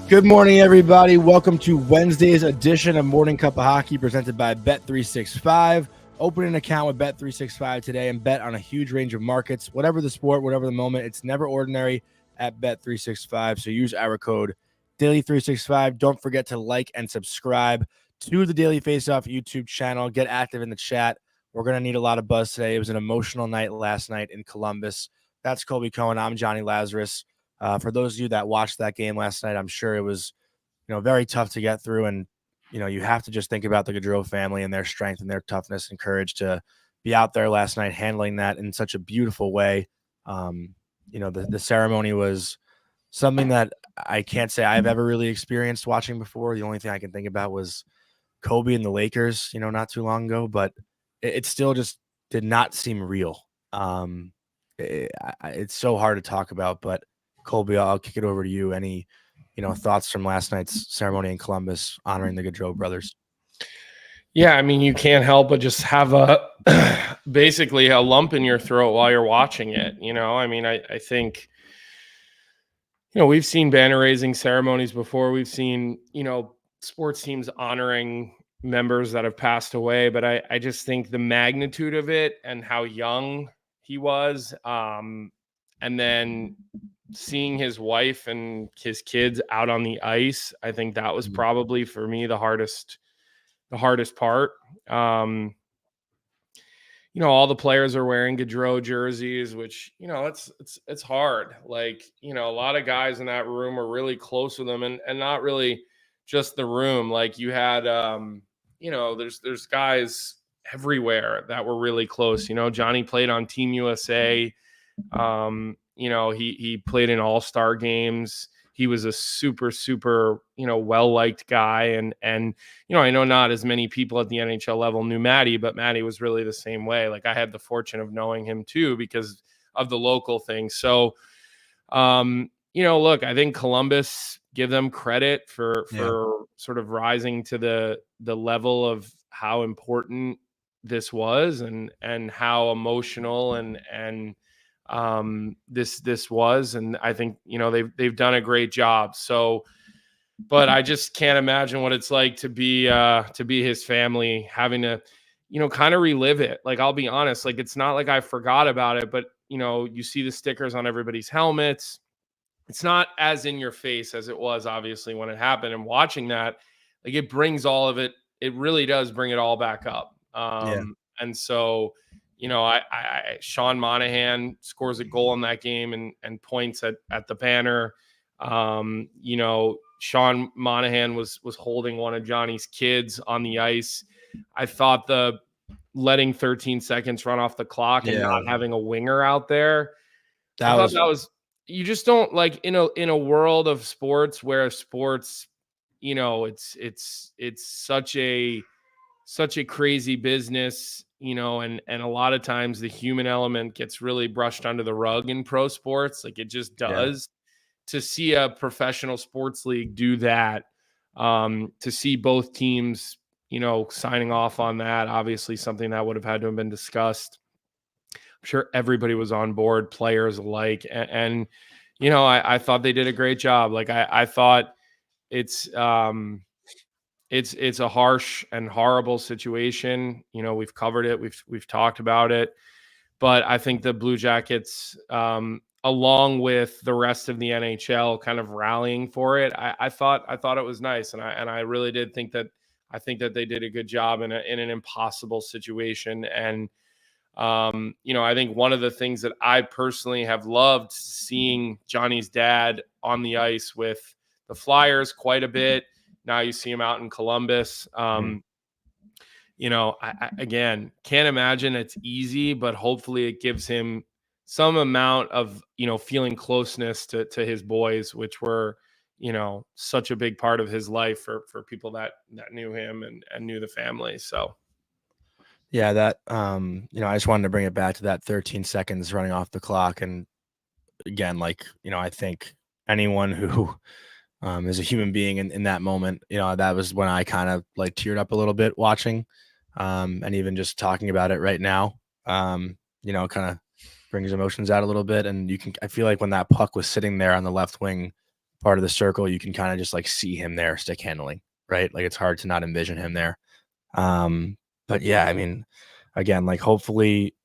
Good morning, everybody. Welcome to Wednesday's edition of Morning Cuppa Hockey presented by Bet365. Open an account with Bet365 today and bet on a huge range of markets. Whatever the sport, whatever the moment, it's never ordinary at Bet365. So use our code Daily365. Don't forget to like and subscribe to the Daily Faceoff YouTube channel. Get active in the chat. We're going to need a lot of buzz today. It was an emotional night last night in Columbus. That's Colby Cohen. I'm Johnny Lazarus. For those of you that watched that game last night, I'm sure it was, very tough to get through. And, you have to just think about the Gaudreau family and their strength and their toughness and courage to be out there last night, handling that in such a beautiful way. The ceremony was something that I can't say I've ever really experienced watching before. The only thing I can think about was Kobe and the Lakers, not too long ago, but it still just did not seem real. It's so hard to talk about, but Colby, I'll kick it over to you. Any, thoughts from last night's ceremony in Columbus honoring the Gaudreau brothers? Yeah, I mean, you can't help but just have basically a lump in your throat while you're watching it. I think, we've seen banner raising ceremonies before. We've seen, sports teams honoring members that have passed away. But I just think the magnitude of it and how young he was, and then seeing his wife and his kids out on the ice, I think that was probably for me the hardest part. All the players are wearing Gaudreau jerseys, which, it's hard. Like, a lot of guys in that room are really close with them, and not really just the room. Like you had, there's guys everywhere that were really close. Johnny played on Team USA. He played in all-star games. He was a super, super, well-liked guy. And I know not as many people at the NHL level knew Matty, but Matty was really the same way. Like I had the fortune of knowing him too, because of the local thing. So, look, I think Columbus, give them credit for sort of rising to the level of how important this was and how emotional and this was. And I think, they've done a great job. So, but I just can't imagine what it's like to be his family, having to, kind of relive it. Like, I'll be honest, like, it's not like I forgot about it, but you see the stickers on everybody's helmets. It's not as in your face as it was obviously when it happened, and watching that, like, it brings all of it. It really does bring it all back up. And so, Sean Monahan scores a goal in that game and points at the banner. Sean Monahan was holding one of Johnny's kids on the ice. I thought the letting 13 seconds run off the clock and not having a winger out there, that was you just don't, like, in a world of sports where sports, it's such a crazy business, and a lot of times the human element gets really brushed under the rug in pro sports. Like, it just does. To see a professional sports league do that, to see both teams, signing off on that, obviously something that would have had to have been discussed. I'm sure everybody was on board, players alike. And I thought they did a great job. Like, I thought it's a harsh and horrible situation. We've covered it. We've talked about it, but I think the Blue Jackets, along with the rest of the NHL, kind of rallying for it, I thought it was nice. And I really did think that, they did a good job in an impossible situation. And, I think one of the things that I personally have loved, seeing Johnny's dad on the ice with the Flyers quite a bit. Now you see him out in Columbus. I again, can't imagine it's easy, but hopefully it gives him some amount of, feeling closeness to his boys, which were, such a big part of his life for people that knew him and knew the family. So. Yeah, that, I just wanted to bring it back to that 13 seconds running off the clock. And again, like, I think anyone who is a human being in that moment, that was when I kind of like teared up a little bit watching, and even just talking about it right now, kind of brings emotions out a little bit. And I feel like when that puck was sitting there on the left wing part of the circle, you can kind of just like see him there stick handling, right? Like it's hard to not envision him there. But yeah, I mean, again, like hopefully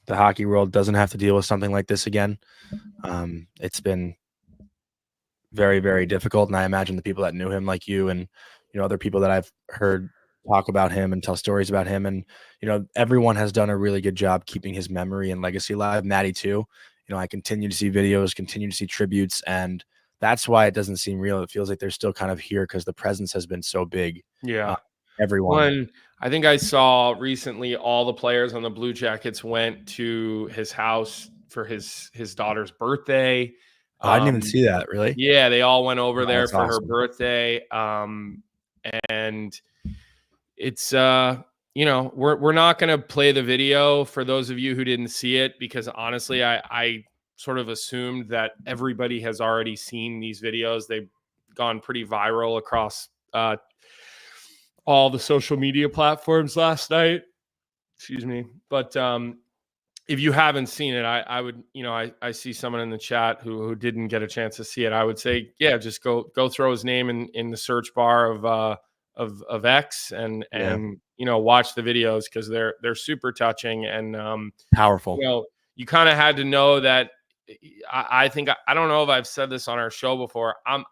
the hockey world doesn't have to deal with something like this again. It's been very, very difficult. And I imagine the people that knew him, like you and, other people that I've heard talk about him and tell stories about him. And, everyone has done a really good job keeping his memory and legacy alive. Maddie too. I continue to see videos, continue to see tributes, and that's why it doesn't seem real. It feels like they're still kind of here because the presence has been so big. Yeah. Everyone. I think I saw recently all the players on the Blue Jackets went to his house for his daughter's birthday. Oh, I didn't even see that. Really? Yeah, they all went over there for awesome. her birthday. And it's we're not going to play the video for those of you who didn't see it, because honestly, I sort of assumed that everybody has already seen these videos. They've gone pretty viral across all the social media platforms last night. Excuse me. But if you haven't seen it, I would, I see someone in the chat who didn't get a chance to see it. I would say, yeah, just go throw his name in the search bar of X and watch the videos, because they're super touching and powerful. You kind of had to know that. I think I don't know if I've said this on our show before. I'm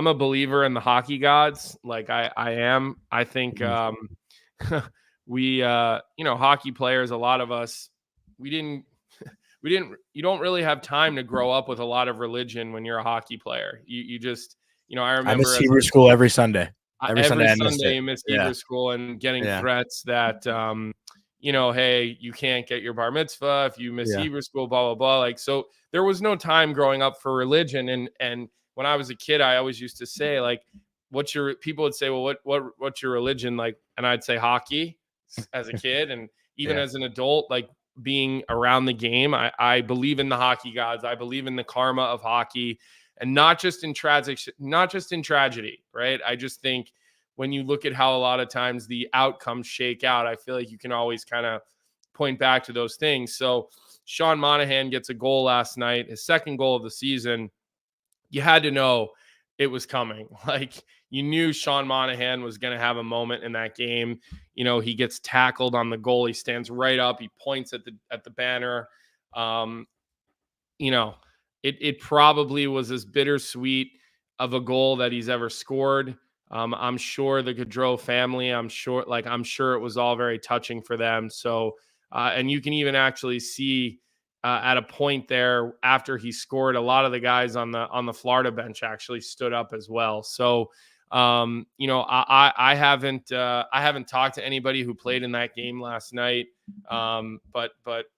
a believer in the hockey gods. Like I am. I think we hockey players, a lot of us, you don't really have time to grow up with a lot of religion when you're a hockey player. You just, I remember I miss Hebrew school every Sunday. Every Sunday you miss Hebrew school and getting threats that hey, you can't get your bar mitzvah if you miss Hebrew school, blah blah blah. Like, so there was no time growing up for religion. And when I was a kid, I always used to say, like, people would say, well, what's your religion? Like, and I'd say hockey as a kid. And even as an adult, like being around the game, I believe in the hockey gods. I believe in the karma of hockey, and not just in tragedy, right? I just think when you look at how a lot of times the outcomes shake out, I feel like you can always kind of point back to those things. So Sean Monahan gets a goal last night, his second goal of the season. You had to know it was coming. Like, you knew Sean Monahan was going to have a moment in that game. He gets tackled on the goal. He stands right up. He points at the banner. It probably was as bittersweet of a goal that he's ever scored. I'm sure the Gaudreau family, I'm sure it was all very touching for them. So, and you can even actually see at a point there after he scored, a lot of the guys on the Florida bench actually stood up as well. So, I haven't talked to anybody who played in that game last night. But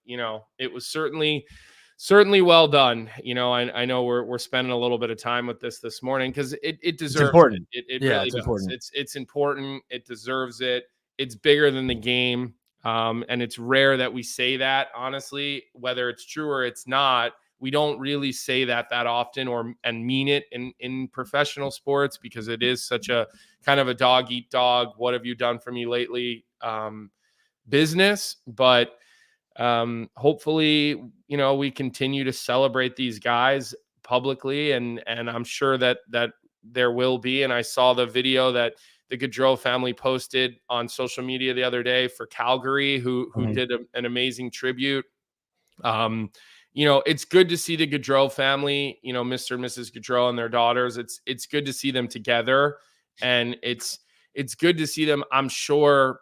it was certainly well done. I know we're spending a little bit of time with this morning because it deserves it's important. It really does. Important. It's important. It deserves it. It's bigger than the game. And it's rare that we say that, honestly, whether it's true or it's not. We don't really say that often and mean it in professional sports, because it is such a kind of a dog eat dog. What have you done for me lately? Business. But hopefully, we continue to celebrate these guys publicly, and I'm sure that there will be. And I saw the video that the Gaudreau family posted on social media the other day for Calgary, who did an amazing tribute. It's good to see the Gaudreau family, Mr. and Mrs. Gaudreau and their daughters. It's good to see them together, and it's good to see them. I'm sure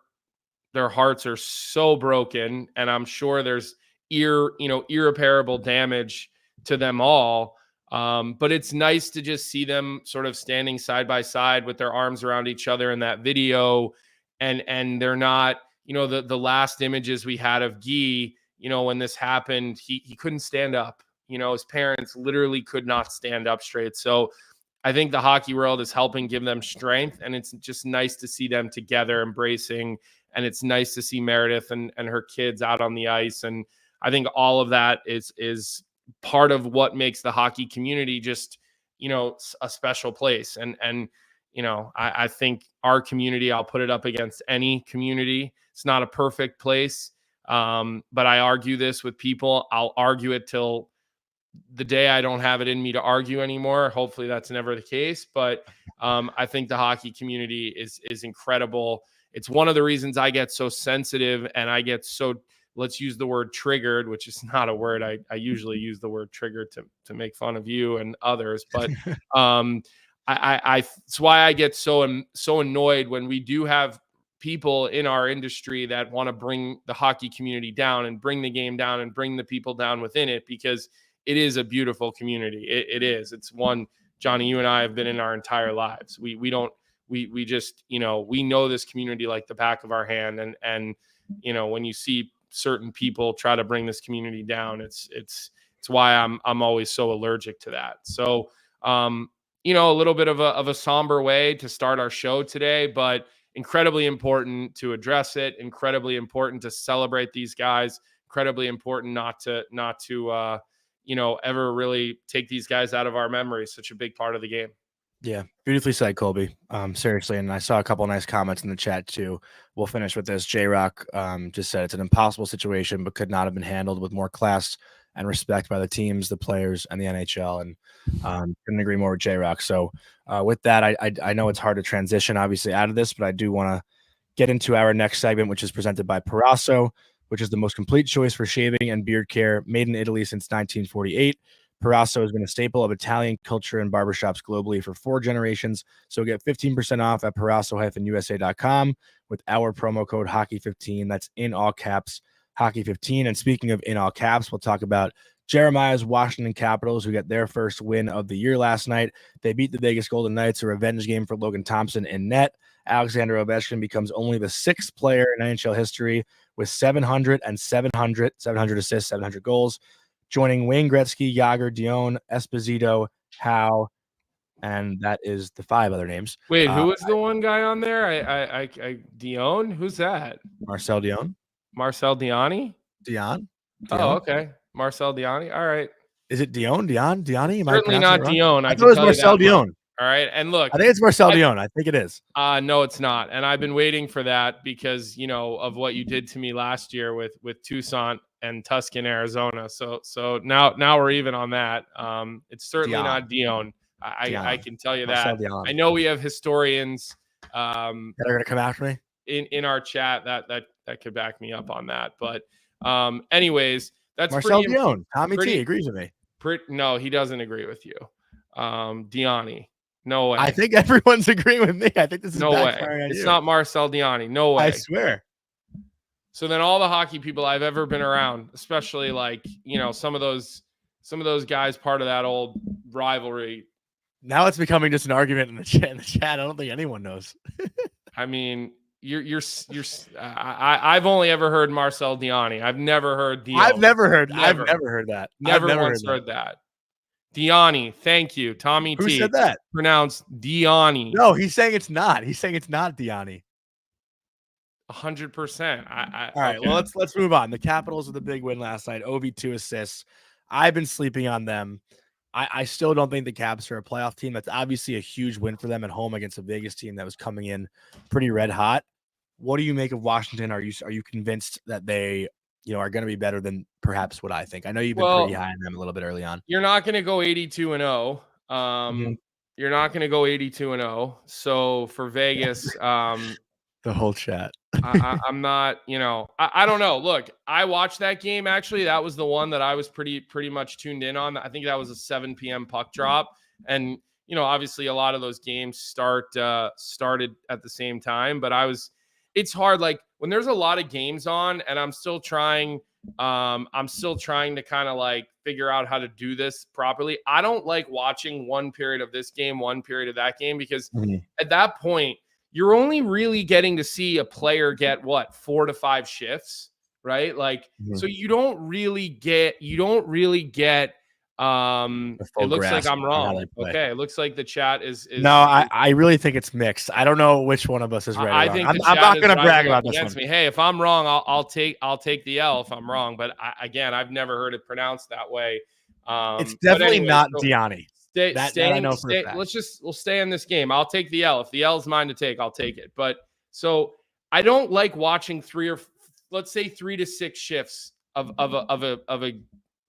their hearts are so broken, and I'm sure there's irreparable damage to them all. But it's nice to just see them sort of standing side by side with their arms around each other in that video. And they're not, the last images we had of Guy, when this happened, he couldn't stand up. His parents literally could not stand up straight. So I think the hockey world is helping give them strength, and it's just nice to see them together embracing. And it's nice to see Meredith and her kids out on the ice. And I think all of that is part of what makes the hockey community just, a special place. And I think our community, I'll put it up against any community. It's not a perfect place. But I argue this with people. I'll argue it till the day I don't have it in me to argue anymore. Hopefully that's never the case. But I think the hockey community is incredible. It's one of the reasons I get so sensitive and I get so, let's use the word triggered, which is not a word. I usually use the word triggered to make fun of you and others. But it's why I get so annoyed when we do have people in our industry that want to bring the hockey community down and bring the game down and bring the people down within it, because it is a beautiful community. It is. It's one, Johnny, you and I have been in our entire lives. We just, we know this community like the back of our hand. And, when you see certain people try to bring this community down, it's why I'm always so allergic to that. So, a little bit of a somber way to start our show today, but incredibly important to address it, incredibly important to celebrate these guys, incredibly important not to ever really take these guys out of our memory. Such a big part of the game. Yeah, beautifully said, Colby. Seriously, and I saw a couple of nice comments in the chat too. We'll finish with this. J-Rock just said it's an impossible situation, but could not have been handled with more class and respect by the teams, the players, and the NHL. And couldn't agree more with J-Rock. So with that, I know it's hard to transition, obviously, out of this, but I do want to get into our next segment, which is presented by Proraso, which is the most complete choice for shaving and beard care, made in Italy since 1948. Proraso has been a staple of Italian culture and barbershops globally for 4 generations. So get 15% off at Proraso-USA.com with our promo code Hockey15. That's in all caps, Hockey15. And speaking of in all caps, we'll talk about Jeremiah's Washington Capitals, who got their first win of the year last night. They beat the Vegas Golden Knights, a revenge game for Logan Thompson in net. Alexander Ovechkin becomes only the 6th player in NHL history with 700 assists, 700 goals, joining Wayne Gretzky, Yager, Dion, Esposito, Howe, and that is the 5 other names. Wait, who was the one guy on there? I Dion? Who's that? Marcel Dion. Marcel Diani? Dion. Oh, okay. Marcel Diani. All right. Is it Dion? Diani? Certainly not Dion. I thought it was Marcel Dion. All right. And look, I think it's Marcel Dion. I think it is. No, it's not. And I've been waiting for that because, of what you did to me last year with Tucson and Tucson, Arizona. So now we're even on that. It's certainly not Dion. I can tell you that. I know we have historians that are going to come after me in our chat that could back me up on that. But anyways, that's Marcel Dion. Tommy T agrees with me. No, he doesn't agree with you. Diani. No way. I think everyone's agreeing with me. I think this is no way. It's not Marcel Diani. No way. I swear. So then all the hockey people I've ever been around, especially some of those guys part of that old rivalry. Now it's becoming just an argument in the chat. I don't think anyone knows. I mean, I've only ever heard Marcel Diani. I've never heard Dion. I've never heard that. Never once heard that. Diani, thank you. Tommy Who T. said that? Pronounced Diani. No, he's saying it's not. He's saying it's not Diani. 100%. All right, well, let's move on. The Capitals with a big win last night. Ovi 2 assists. I've been sleeping on them. I still don't think the Caps are a playoff team. That's obviously a huge win for them at home against a Vegas team that was coming in pretty red hot. What do you make of Washington? Are you convinced that they are going to be better than perhaps what I think? I know you've been pretty high on them a little bit early on. You're not going to go 82-0. You're not going to go 82-0. So for Vegas, the whole chat. I'm not, I don't know. Look, I watched that game. Actually, that was the one that I was pretty much tuned in on. I think that was a 7 p.m. puck drop. And, obviously a lot of those games started at the same time, but it's hard. Like when there's a lot of games on and I'm still trying to kind of like figure out how to do this properly. I don't like watching one period of this game, one period of that game, because at that point you're only really getting to see a player get 4 to 5 shifts, right? Like, so you don't really get it looks like I'm wrong. Okay. It looks like the chat is no, I really think it's mixed. I don't know which one of us is right. I think I'm not going to brag about this one. Me. Hey, if I'm wrong, I'll take the L if I'm wrong. But I've never heard it pronounced that way. It's definitely not Diani. I know for a fact. We'll stay in this game. I'll take the L. If the L is mine to take, I'll take it. But so I don't like watching 3 to 6 shifts of a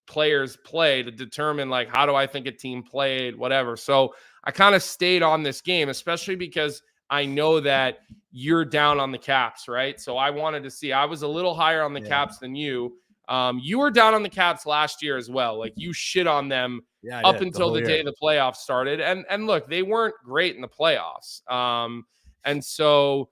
players play to determine like, how do I think a team played, whatever. So I kind of stayed on this game, especially because I know that you're down on the Caps, right? So I wanted to see, I was a little higher on the Caps than you. You were down on the Caps last year as well. Like you shit on them up until the day the playoffs started. And look, they weren't great in the playoffs. And so,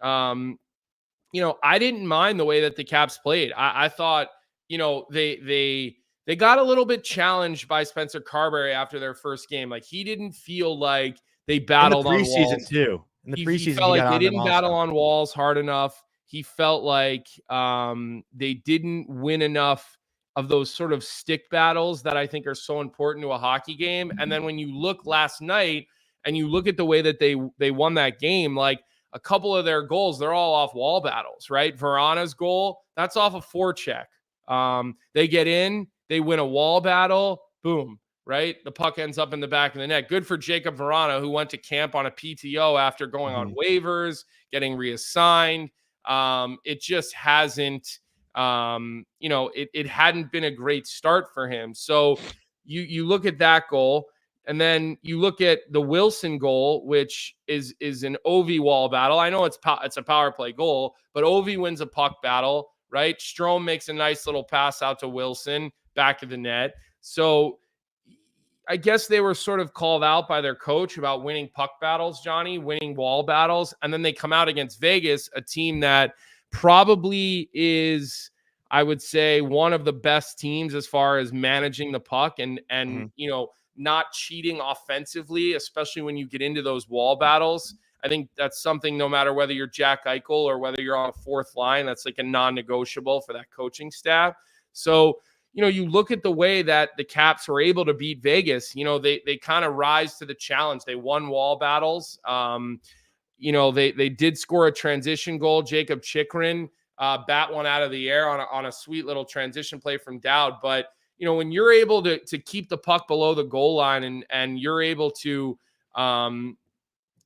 you know, I didn't mind the way that the Caps played. I thought, you know, they got a little bit challenged by Spencer Carberry after their first game. Like he didn't feel like they battled on walls too. In the preseason, he felt like they didn't battle on walls hard enough. He felt like they didn't win enough of those sort of stick battles that I think are so important to a hockey game. And then when you look last night and you look at the way that they won that game, like a couple of their goals, they're all off wall battles, right? Verana's goal, that's off a forecheck. They get in, they win a wall battle, boom, right? The puck ends up in the back of the net. Good for Jacob Verana, who went to camp on a PTO after going on waivers, getting reassigned. It just hasn't, you know, it hadn't been a great start for him. So you look at that goal, and then you look at the Wilson goal, which is an Ovi wall battle. I know it's a power play goal, but Ovi wins a puck battle, right? Strome makes a nice little pass out to Wilson, back of the net. So I guess they were sort of called out by their coach about winning puck battles, Johnny, winning wall battles. And then they come out against Vegas, a team that probably is, I would say, one of the best teams as far as managing the puck and you know, not cheating offensively, especially when you get into those wall battles. I think that's something, no matter whether you're Jack Eichel or whether you're on a fourth line, that's like a non-negotiable for that coaching staff. So, you know, you look at the way that the Caps were able to beat Vegas, you know, they kind of rise to the challenge. They won wall battles. You know, they did score a transition goal. Jacob Chikrin bat one out of the air on a sweet little transition play from Dowd. But, you know, when you're able to keep the puck below the goal line and you're able to,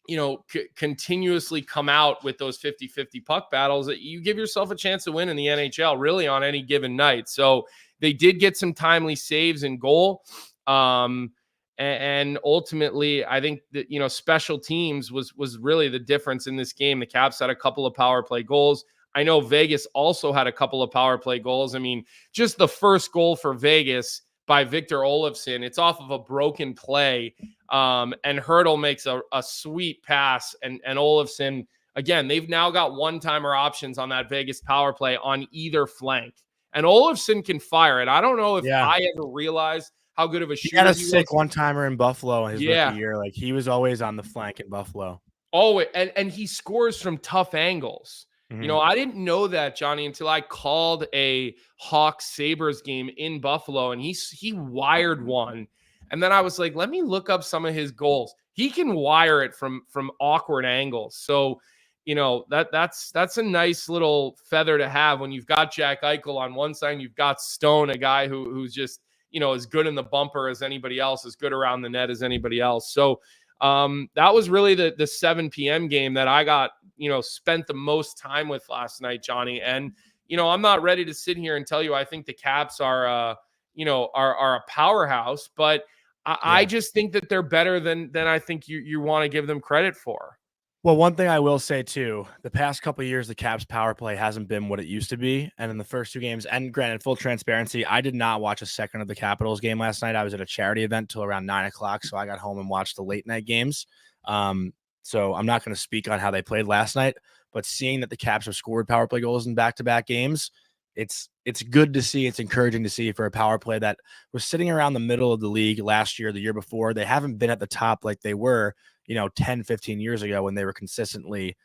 you know, continuously come out with those 50-50 puck battles, you give yourself a chance to win in the NHL really on any given night. So they did get some timely saves in goal. And ultimately, I think that, you know, special teams was really the difference in this game. The Caps had a couple of power play goals. I know Vegas also had a couple of power play goals. I mean, just the first goal for Vegas by Victor Olofsson, it's off of a broken play. And Hertl makes a sweet pass. And Olofsson, again, they've now got one-timer options on that Vegas power play on either flank. And Olofsson can fire it. I don't know if I ever realized how good of a shooter he had a sick one-timer in Buffalo in his rookie year. Like, he was always on the flank in Buffalo. Oh, and he scores from tough angles. You know, I didn't know that, Johnny, until I called a Hawks Sabres game in Buffalo, and he wired one. And then I was like, let me look up some of his goals. He can wire it from awkward angles. So, you know, that's a nice little feather to have when you've got Jack Eichel on one side, and you've got Stone, a guy who's just, you know, as good in the bumper as anybody else, as good around the net as anybody else. So that was really the 7 p.m. game that I got, you know, spent the most time with last night, Johnny. And, you know, I'm not ready to sit here and tell you I think the Caps are, you know, are a powerhouse, but I just think that they're better than I think you want to give them credit for. Well, one thing I will say too, the past couple of years, the Caps power play hasn't been what it used to be. And in the first two games, and granted, full transparency, I did not watch a second of the Capitals game last night. I was at a charity event till around 9:00. So I got home and watched the late night games. So I'm not going to speak on how they played last night, but seeing that the Caps have scored power play goals in back-to-back games, it's good to see. It's encouraging to see for a power play that was sitting around the middle of the league last year, the year before. They haven't been at the top like they were, you know, 10, 15 years ago when they were consistently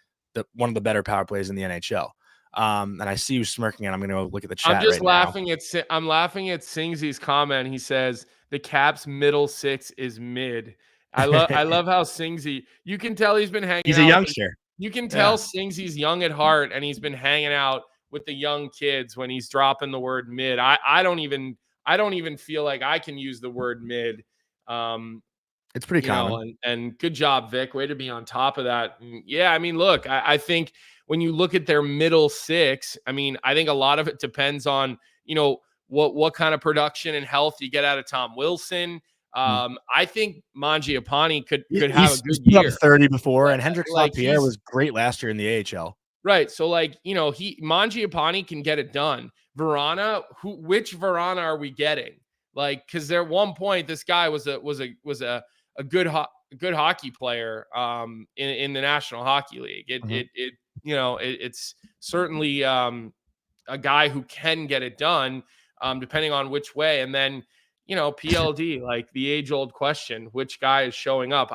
one of the better power plays in the NHL. And I see you smirking, and I'm going to look at the chat. I'm laughing at Singsy's comment. He says the Caps middle six is mid. I love how Singsy, you can tell he's been hanging out. He's a youngster. You can tell Singsy's young at heart, and he's been hanging out with the young kids when he's dropping the word mid. I don't even feel like I can use the word mid. It's pretty common. And good job, Vic. Way to be on top of that. Yeah, I mean, look, I think when you look at their middle six, I mean, I think a lot of it depends on, you know, what kind of production and health you get out of Tom Wilson. I think Mangiapane could have a good year. 30 before, and Hendrix Lapierre was great last year in the AHL. Right. So Mangiapane can get it done. Vrana, which Vrana are we getting? Like, because at one point this guy was a good hockey player in the National Hockey League. It's certainly a guy who can get it done depending on which way. And then PLD, like the age-old question, which guy is showing up?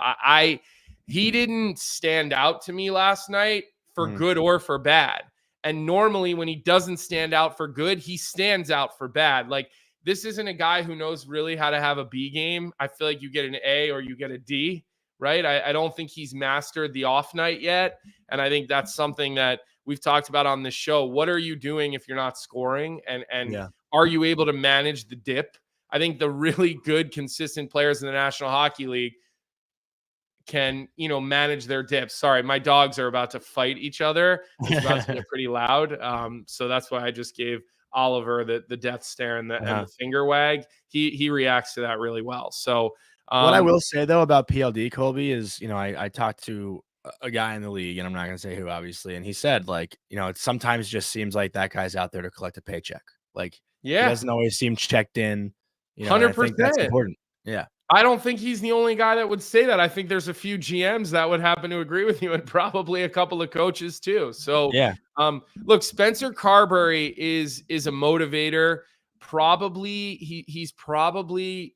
He didn't stand out to me last night for good or for bad. And normally when he doesn't stand out for good, he stands out for bad. Like, this isn't a guy who knows really how to have a B game. I feel like you get an A or you get a D, right? I don't think he's mastered the off night yet. And I think that's something that we've talked about on this show. What are you doing if you're not scoring? And are you able to manage the dip? I think the really good, consistent players in the National Hockey League can, manage their dips. Sorry, my dogs are about to fight each other. It's about to get pretty loud. So that's why I just gave Oliver the death stare and the finger wag. He reacts to that really well. So what I will say though about PLD, Colby, is I talked to a guy in the league, and I'm not going to say who, obviously, and he said, like, it sometimes just seems like that guy's out there to collect a paycheck. Like, he doesn't always seem checked in. 100%. I think that's important. Yeah. I don't think he's the only guy that would say that. I think there's a few GMs that would happen to agree with you, and probably a couple of coaches too. So look, Spencer Carberry is a motivator. Probably he's probably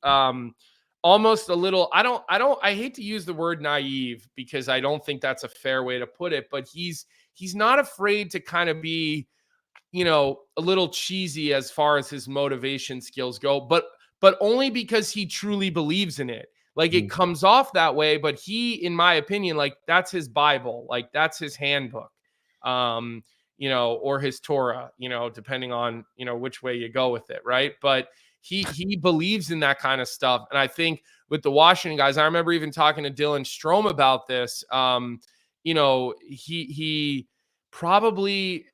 almost a little, I hate to use the word naive, because I don't think that's a fair way to put it, but he's not afraid to kind of be, a little cheesy as far as his motivation skills go, but only because he truly believes in it. Like, it comes off that way, but he, in my opinion, like, that's his Bible, like that's his handbook, or his Torah, depending on, which way you go with it. Right. But he believes in that kind of stuff. And I think with the Washington guys, I remember even talking to Dylan Strome about this. He probably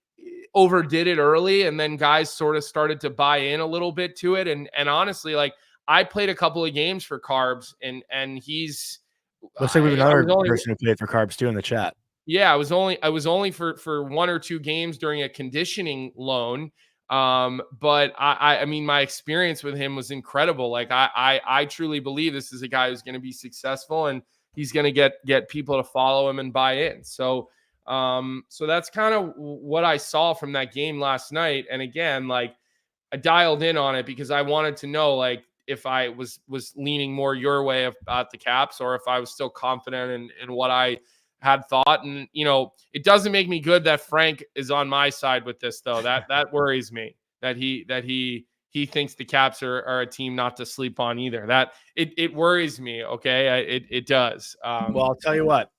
overdid it early, and then guys sort of started to buy in a little bit to it. And honestly, like, I played a couple of games for Carbs, and he's looks like we have another person who played for Carbs too in the chat. Yeah, I was only for 1 or 2 games during a conditioning loan. But I mean, my experience with him was incredible. Like, I truly believe this is a guy who's going to be successful, and he's going to get people to follow him and buy in. So that's kind of what I saw from that game last night. And again, like, I dialed in on it because I wanted to know, like, if I was leaning more your way about the Caps, or if I was still confident in what I had thought. And, it doesn't make me good that Frank is on my side with this, though. That worries me, that he thinks the Caps are a team not to sleep on either. That it worries me. Okay. It does. Well, I'll tell you what,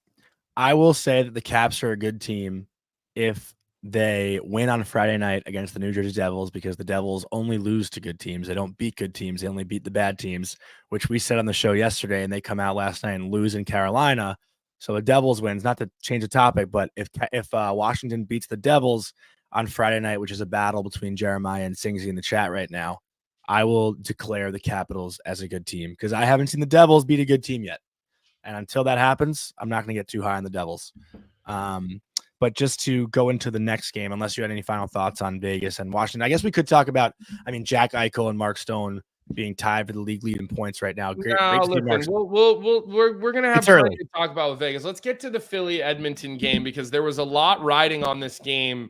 I will say that the Caps are a good team if they win on Friday night against the New Jersey Devils, because the Devils only lose to good teams. They don't beat good teams. They only beat the bad teams, which we said on the show yesterday, and they come out last night and lose in Carolina. So the Devils wins, not to change the topic, but if Washington beats the Devils on Friday night, which is a battle between Jeremiah and Singsy in the chat right now, I will declare the Capitals as a good team, because I haven't seen the Devils beat a good team yet. And until that happens, I'm not going to get too high on the Devils. But just to go into the next game, unless you had any final thoughts on Vegas and Washington, I guess we could talk about, Jack Eichel and Mark Stone being tied for the league lead in points right now. Great listen, we're going to have plenty to talk about with Vegas. Let's get to the Philly-Edmonton game, because there was a lot riding on this game,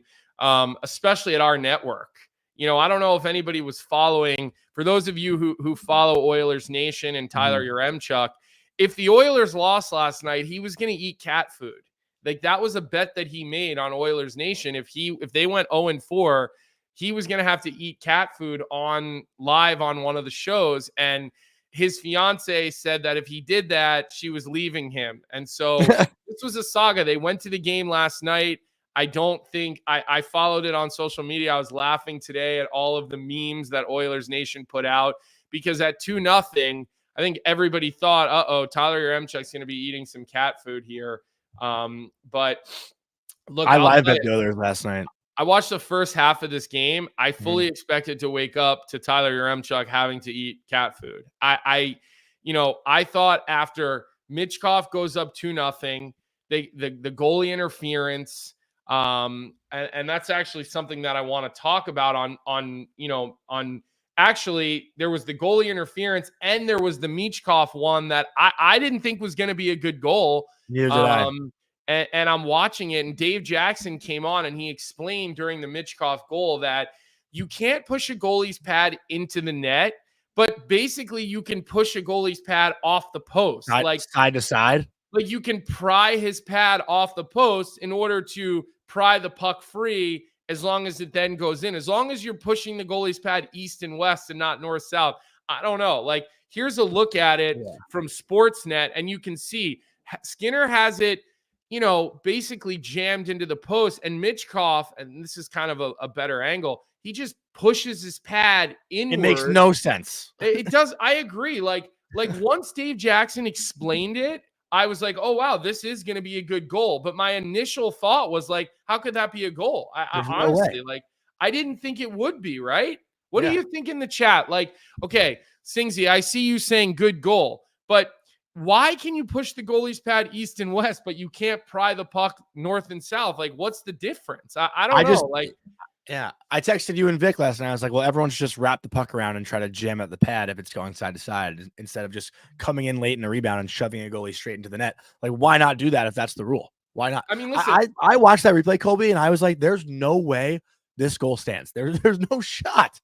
especially at our network. I don't know if anybody was following. For those of you who follow Oilers Nation and Tyler Yaremchuk, if the Oilers lost last night, he was going to eat cat food. Like, that was a bet that he made on Oilers Nation. If they went 0-4, he was going to have to eat cat food live on one of the shows. And his fiance said that if he did that, she was leaving him. And so this was a saga. They went to the game last night. I don't think I followed it on social media. I was laughing today at all of the memes that Oilers Nation put out, because at 2-0, I think everybody thought, Tyler Yaremchuk's going to be eating some cat food here. But look, I live bet the Oilers last night. I watched the first half of this game. I fully expected to wake up to Tyler Yaremchuk having to eat cat food. I thought after Michkov goes up 2-0, the goalie interference, and that's actually something that I want to talk about on actually there was the goalie interference and there was the Michkov one that I didn't think was going to be a good goal. Neither did I. And I'm watching it, and Dave Jackson came on and he explained during the Michkov goal that you can't push a goalie's pad into the net, but basically you can push a goalie's pad off the post, like side to side. Like you can pry his pad off the post in order to pry the puck free, as long as it then goes in. As long as you're pushing the goalie's pad east and west and not north south. I don't know. Like, here's a look at it from Sportsnet, and you can see Skinner has it, basically jammed into the post, and Michkov, and this is kind of a better angle, he just pushes his pad inward. It makes no sense. It does. I agree. Like once Dave Jackson explained it, I was like, oh, wow, this is going to be a good goal. But my initial thought was like, how could that be a goal? I honestly, I didn't think it would be, right? What do you think in the chat? Like, okay, Singsy, I see you saying good goal, but why can you push the goalie's pad east and west, but you can't pry the puck north and south? Like, what's the difference? I don't know. I texted you and Vic last night. I was like, well, everyone should just wrap the puck around and try to jam at the pad if it's going side to side, instead of just coming in late in a rebound and shoving a goalie straight into the net. Like, why not do that if that's the rule? Why not? I mean, listen, I watched that replay, Colby, and I was like, there's no way this goal stands. There's no shot.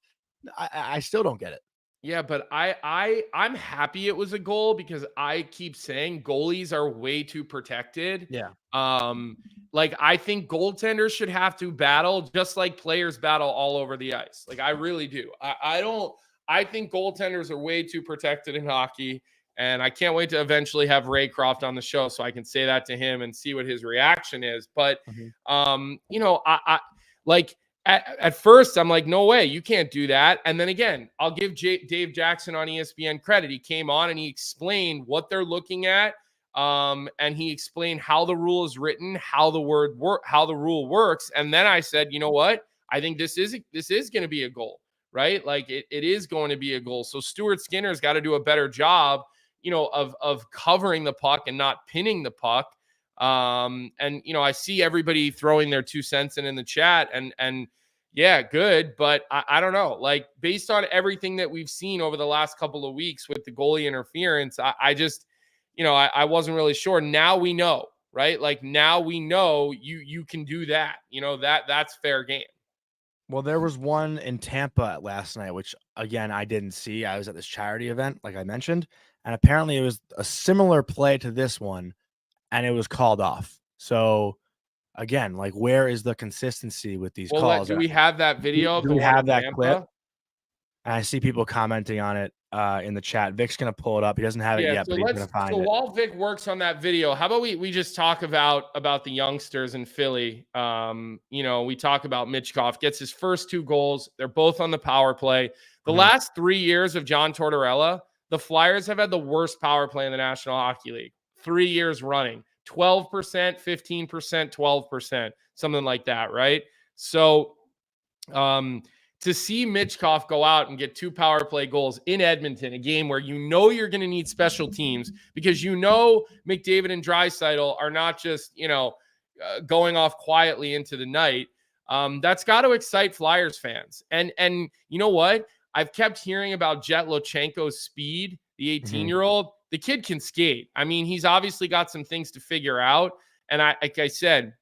I still don't get it. Yeah, but I'm happy it was a goal, because I keep saying goalies are way too protected. Yeah. Like, I think goaltenders should have to battle just like players battle all over the ice. Like, I really do. I think goaltenders are way too protected in hockey, and I can't wait to eventually have Ray Croft on the show so I can say that to him and see what his reaction is. But At first, I'm like, no way, you can't do that. And then again, I'll give Dave Jackson on ESPN credit. He came on and he explained what they're looking at, and he explained how the rule is written, how the rule works. And then I said, you know what? I think this is going to be a goal, right? Like it is going to be a goal. So Stuart Skinner's got to do a better job, of covering the puck and not pinning the puck. I see everybody throwing their 2 cents in the chat, and yeah, good. But I don't know, like, based on everything that we've seen over the last couple of weeks with the goalie interference, I just, I wasn't really sure. Now we know, right? Like, now we know you can do that, that's fair game. Well, there was one in Tampa last night, which again, I didn't see. I was at this charity event, like I mentioned, and apparently it was a similar play to this one, and it was called off. So again, like, where is the consistency with these calls? Do we have that video? Do we have that clip? And I see people commenting on it in the chat. Vic's going to pull it up. He doesn't have it yet, but he's going to find it. So while Vic works on that video, how about we just talk about the youngsters in Philly? We talk about Michkov gets his first 2 goals. They're both on the power play. The last 3 years of John Tortorella, the Flyers have had the worst power play in the National Hockey League. 3 years running, 12%, 15%, 12%, something like that, right? So to see Michkov go out and get 2 power play goals in Edmonton, a game where you're going to need special teams, because McDavid and Draisaitl are not just, going off quietly into the night. That's got to excite Flyers fans. And you know what? I've kept hearing about Jet Lochenko's speed, the 18-year-old. The kid can skate. I mean, he's obviously got some things to figure out. And like I said,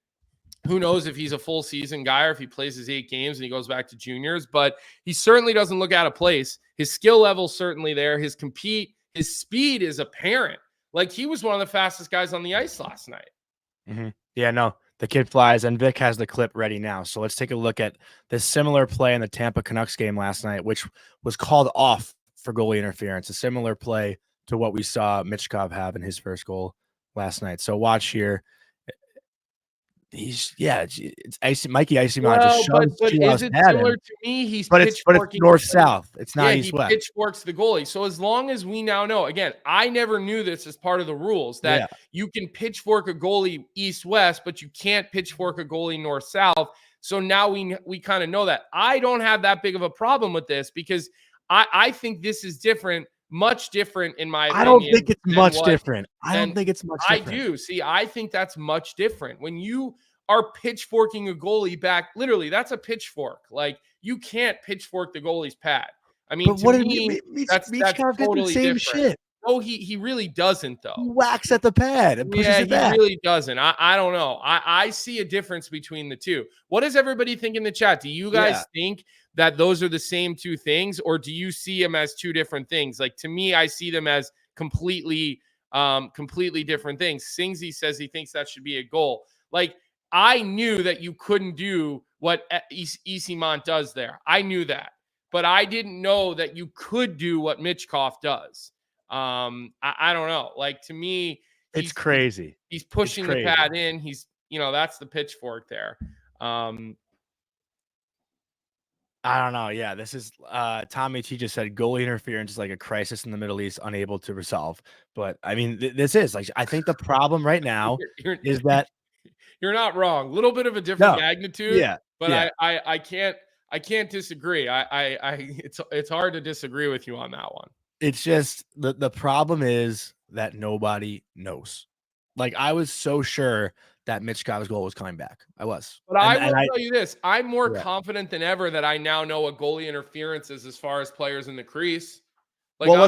who knows if he's a full season guy or if he plays his 8 games and he goes back to juniors, but he certainly doesn't look out of place. His skill level's certainly there. His speed is apparent. Like, he was one of the fastest guys on the ice last night. Yeah, no, the kid flies, and Vic has the clip ready now. So let's take a look at this similar play in the Tampa Canucks game last night, which was called off for goalie interference. A similar play to what we saw Michkov have in his first goal last night. So watch here. It's icy. Mikey Icy Man Well, just but shoves is it similar to me? He's but it's pitchforking north south. It's not he east west. pitchforks the goalie. So as long as we now know, again, I never knew this as part of the rules that you can pitchfork a goalie east west, but you can't pitchfork a goalie north south. So now we kind of know that. I don't have that big of a problem with this because I think this is different. Much different in my opinion. I don't think it's much different. I don't think it's much different. I do. See, I think that's much different. When you are pitchforking a goalie back, literally, that's a pitchfork. Like, you can't pitchfork the goalie's pad. I mean, to me, that's totally different. Shit. No, he really doesn't, though. He whacks at the pad and pushes it back. He really doesn't. I don't know. I see a difference between the two. What does everybody think in the chat? Do you guys think that those are the same two things, or do you see them as two different things? Like, to me, I see them as completely different things. Singsy says he thinks that should be a goal. Like, I knew that you couldn't do what Easymont does there. I knew that. But I didn't know that you could do what Mitchkov does. I don't know. Like, to me, it's crazy. He's pushing the pad in. He's, that's the pitchfork there. I don't know. Yeah, this is Tommy T just said goalie interference is like a crisis in the Middle East, unable to resolve. But I mean, this is like, I think the problem right now is that you're not wrong. A little bit of a different magnitude. Yeah, but I can't disagree. It's hard to disagree with you on that one. It's just the problem is that nobody knows. Like, I was so sure that Mitchkov's goal was coming back. I was. But I will tell you this. I'm more confident than ever that I now know what goalie interference is as far as players in the crease. Like, well,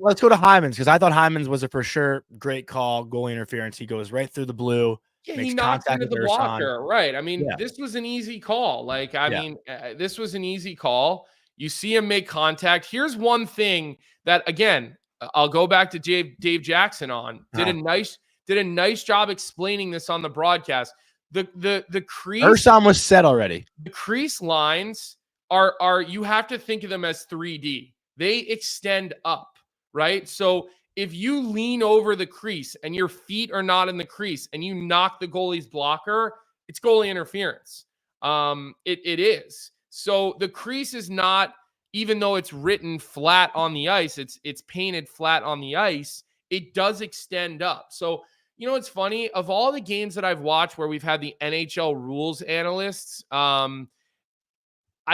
let's go to Hyman's, because I thought Hyman's was a for sure great call. Goalie interference. He goes right through the blue. Yeah, he knocks into the blocker. Right. I mean, this was an easy call. Like, I mean, this was an easy call. You see him make contact. Here's one thing that, again, I'll go back to Dave Jackson on. Did a nice job explaining this on the broadcast. The crease Ursan was set already. The crease lines are you have to think of them as 3D. They extend up, right? So if you lean over the crease and your feet are not in the crease and you knock the goalie's blocker, it's goalie interference. It is. So the crease is not, even though it's written flat on the ice, it's painted flat on the ice, it does extend up. So, it's funny, of all the games that I've watched where we've had the NHL rules analysts, I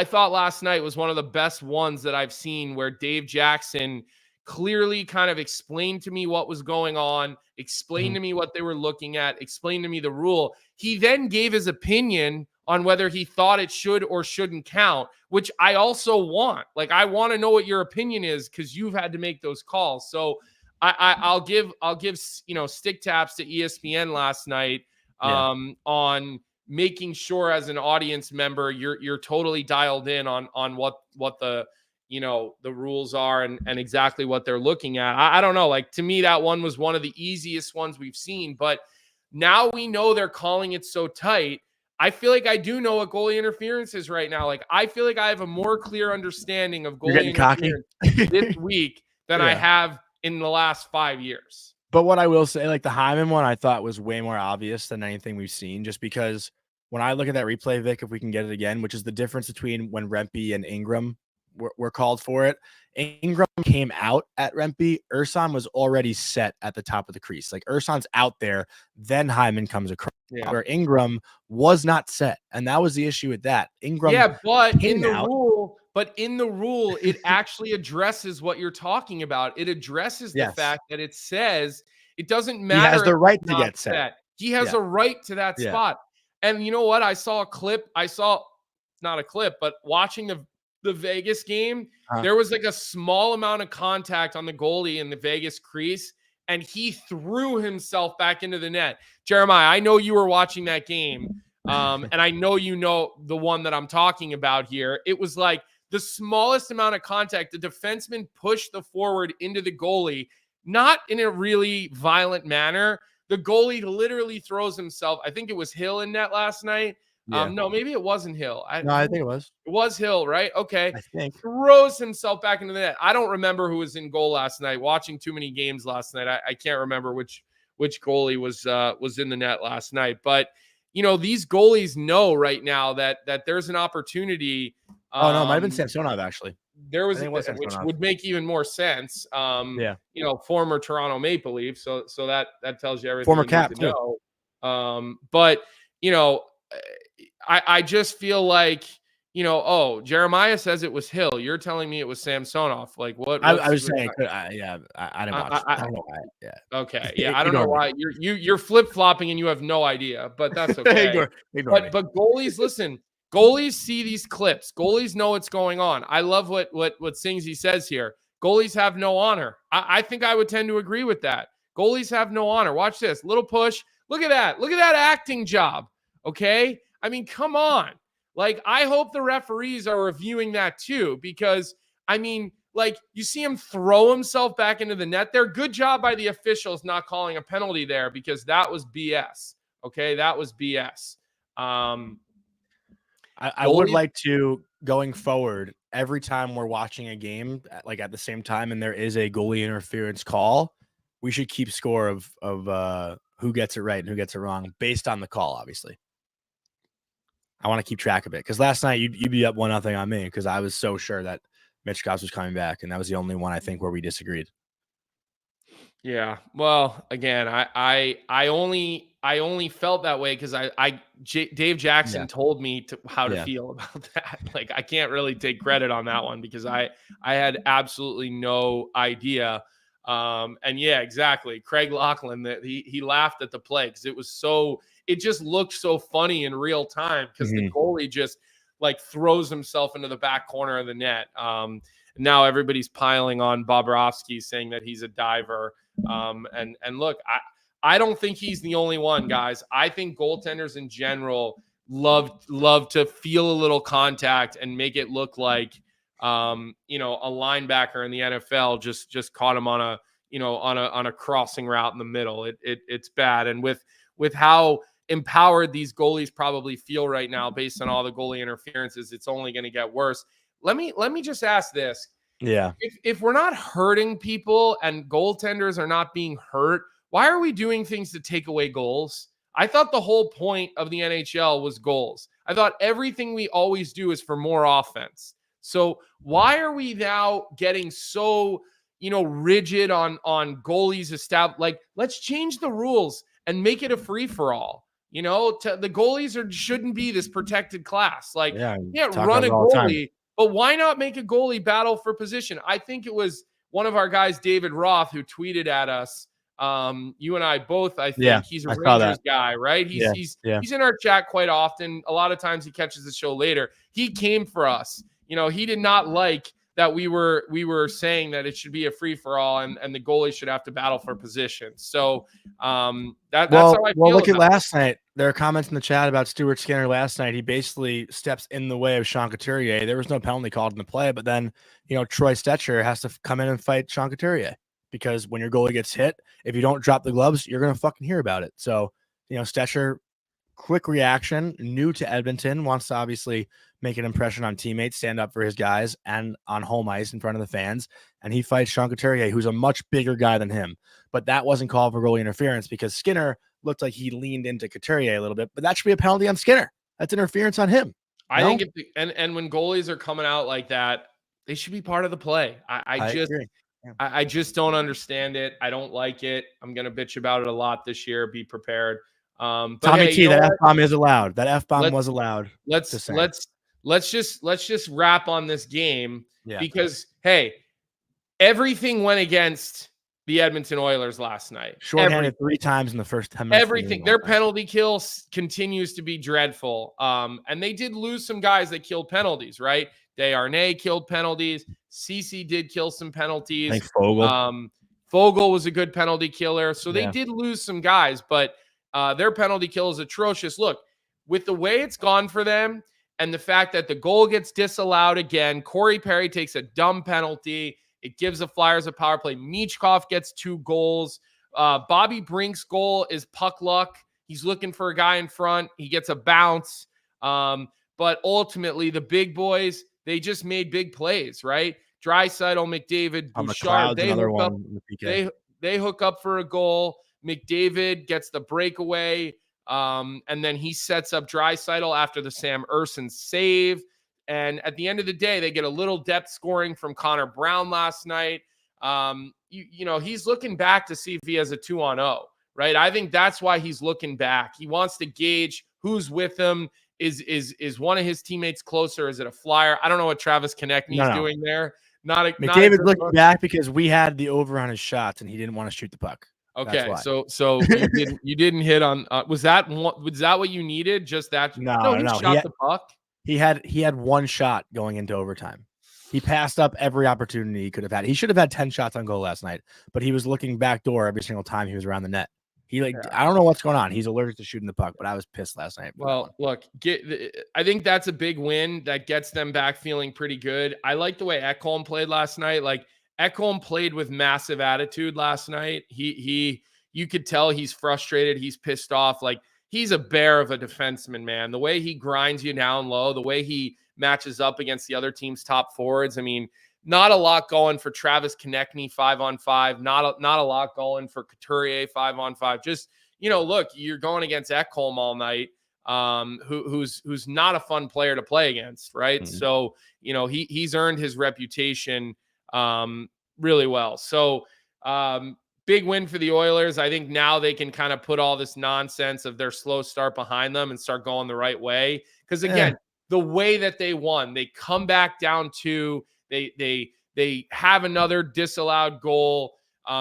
thought last night was one of the best ones that I've seen, where Dave Jackson clearly kind of explained to me what was going on, explained to me what they were looking at, explained to me the rule. He then gave his opinion on whether he thought it should or shouldn't count, which I also want. Like, I want to know what your opinion is, because you've had to make those calls. So I'll give stick taps to ESPN last night on making sure, as an audience member, you're totally dialed in on what the the rules are and exactly what they're looking at. I don't know. Like, to me, that one was one of the easiest ones we've seen. But now we know they're calling it so tight. I feel like I do know what goalie interference is right now. Like, I feel like I have a more clear understanding of goalie interference this week than I have in the last 5 years. But what I will say, like, the Hyman one, I thought was way more obvious than anything we've seen, just because when I look at that replay, Vic, if we can get it again, which is the difference between when Rempe and Ingram were called for it. Ingram came out at Rempe. Ursan was already set at the top of the crease. Like, Ursan's out there, then Hyman comes across. Where Ingram was not set, and that was the issue with that. Ingram, but in the rule, it actually addresses what you're talking about. It addresses the fact that it says it doesn't matter. He has the right to get set. He has a right to that spot. And you know what? I saw a clip. Not a clip, but watching the Vegas game, there was like a small amount of contact on the goalie in the Vegas crease, and he threw himself back into the net. Jeremiah, I know you were watching that game, and I know you know the one that I'm talking about here. It was like the smallest amount of contact. The defenseman pushed the forward into the goalie, not in a really violent manner. The goalie literally throws himself. I think it was Hill in net last night. No, maybe it wasn't Hill. I think it was. It was Hill, right? Okay. I think. Throws himself back into the net. I don't remember who was in goal last night. Watching too many games last night, I can't remember which goalie was in the net last night. But these goalies know right now that there's an opportunity. Oh no, it might have been Samsonov actually. There was, which would make even more sense. Former Toronto Maple Leaf, so that tells you everything. Former you Cap need to know. But I just feel like Jeremiah says it was Hill. You're telling me it was Samsonov. Like what? I was saying, I didn't watch. I don't know why. Yeah. Okay. Yeah, I don't know why you're flip flopping and you have no idea, but that's okay. Ignore me. But goalies, listen. Goalies see these clips. Goalies know what's going on. I love what Singsy says here. Goalies have no honor. I think I would tend to agree with that. Goalies have no honor. Watch this. Little push. Look at that. Look at that acting job. Okay? I mean, come on. Like, I hope the referees are reviewing that too, because, I mean, like, you see him throw himself back into the net there. Good job by the officials not calling a penalty there, because that was BS. Okay? That was BS. I would like to, going forward, every time we're watching a game, like at the same time, and there is a goalie interference call, we should keep score of who gets it right and who gets it wrong based on the call, obviously. I want to keep track of it, because last night you'd be up 1-0 on me because I was so sure that Michkov was coming back, and that was the only one I think where we disagreed. Yeah. Well, again, I only felt that way because Dave Jackson told me how to feel about that. Like, I can't really take credit on that one because I had absolutely no idea. And yeah, exactly. Craig Laughlin, that he laughed at the play because it just looked so funny in real time because the goalie just like throws himself into the back corner of the net. Now everybody's piling on Bobrovsky, saying that he's a diver. And look, I don't think he's the only one, guys. I think goaltenders in general love to feel a little contact and make it look like, a linebacker in the NFL just caught him on a crossing route in the middle. It's bad. And with how empowered these goalies probably feel right now, based on all the goalie interferences, it's only going to get worse. Let me just ask this. Yeah. If we're not hurting people and goaltenders are not being hurt, why are we doing things to take away goals? I thought the whole point of the NHL was goals. I thought everything we always do is for more offense. So why are we now getting so, rigid on goalies established? Like, let's change the rules and make it a free for all. The goalies shouldn't be this protected class. Like, run a goalie. But why not make a goalie battle for position? I think it was one of our guys, David Roth, who tweeted at us. You and I both, I think he's a Rangers guy, right? He's in our chat quite often. A lot of times he catches the show later. He came for us. He did not like that we were saying that it should be a free for all and the goalie should have to battle for position. So that's how I feel. Well, look at last night. There are comments in the chat about Stuart Skinner last night. He basically steps in the way of Sean Couturier. There was no penalty called in the play, but then Troy Stecher has to come in and fight Sean Couturier, because when your goalie gets hit, if you don't drop the gloves, you're gonna fucking hear about it. So Stecher, quick reaction, new to Edmonton, wants to obviously make an impression on teammates, stand up for his guys and on home ice in front of the fans. And he fights Sean Couturier, who's a much bigger guy than him. But that wasn't called for goalie interference because Skinner looked like he leaned into Couturier a little bit, but that should be a penalty on Skinner. That's interference on him. I think and when goalies are coming out like that, they should be part of the play. I just don't understand it. I don't like it. I'm going to bitch about it a lot this year. Be prepared. But Tommy T, that F-bomb is allowed. That F-bomb was allowed. Let's just wrap on this game because, hey, everything went against the Edmonton Oilers last night. Shorthanded 3 times in the first 10 minutes. Everything. Their penalty kill continues to be dreadful. And they did lose some guys that killed penalties, right? Desharnais killed penalties. Ceci did kill some penalties. I think Fogle. Fogle was a good penalty killer. So they did lose some guys, but their penalty kill is atrocious. Look, with the way it's gone for them and the fact that the goal gets disallowed again, Corey Perry takes a dumb penalty. It gives the Flyers a power play. Michkov gets 2 goals. Bobby Brink's goal is puck luck. He's looking for a guy in front. He gets a bounce. But ultimately, the big boys, they just made big plays, right? Draisaitl, McDavid, Bouchard, they hook up for a goal. McDavid gets the breakaway. And then he sets up Draisaitl after the Sam Ersson save. And at the end of the day, they get a little depth scoring from Connor Brown last night. He's looking back to see if he has a 2-on-0, right? I think that's why he's looking back. He wants to gauge who's with him. Is one of his teammates closer? Is it a flyer? I don't know what Travis Konechny's doing there. McDavid's looking back because we had the over on his shots and he didn't want to shoot the puck. Okay, so you didn't hit on. Was that what you needed? Just that? No. He shot the puck. He had one shot going into overtime. He passed up every opportunity he could have had. He should have had 10 shots on goal last night, but he was looking back door every single time he was around the net. I don't know what's going on. He's allergic to shooting the puck, but I was pissed last night. Well, look, I think that's a big win that gets them back feeling pretty good. I like the way Ekholm played last night. Like Ekholm played with massive attitude last night. You could tell he's frustrated. He's pissed off. Like he's a bear of a defenseman, man. The way he grinds you down low, the way he matches up against the other team's top forwards. I mean, not a lot going for Travis Konechny 5-on-5. Not a lot going for Couturier 5-on-5. Just, look, you're going against Ekholm all night, who's not a fun player to play against, right? Mm-hmm. So, he's earned his reputation really well. So, big win for the Oilers. I think now they can kind of put all this nonsense of their slow start behind them and start going the right way. Because again, the way that they won, they come back down to. They have another disallowed goal.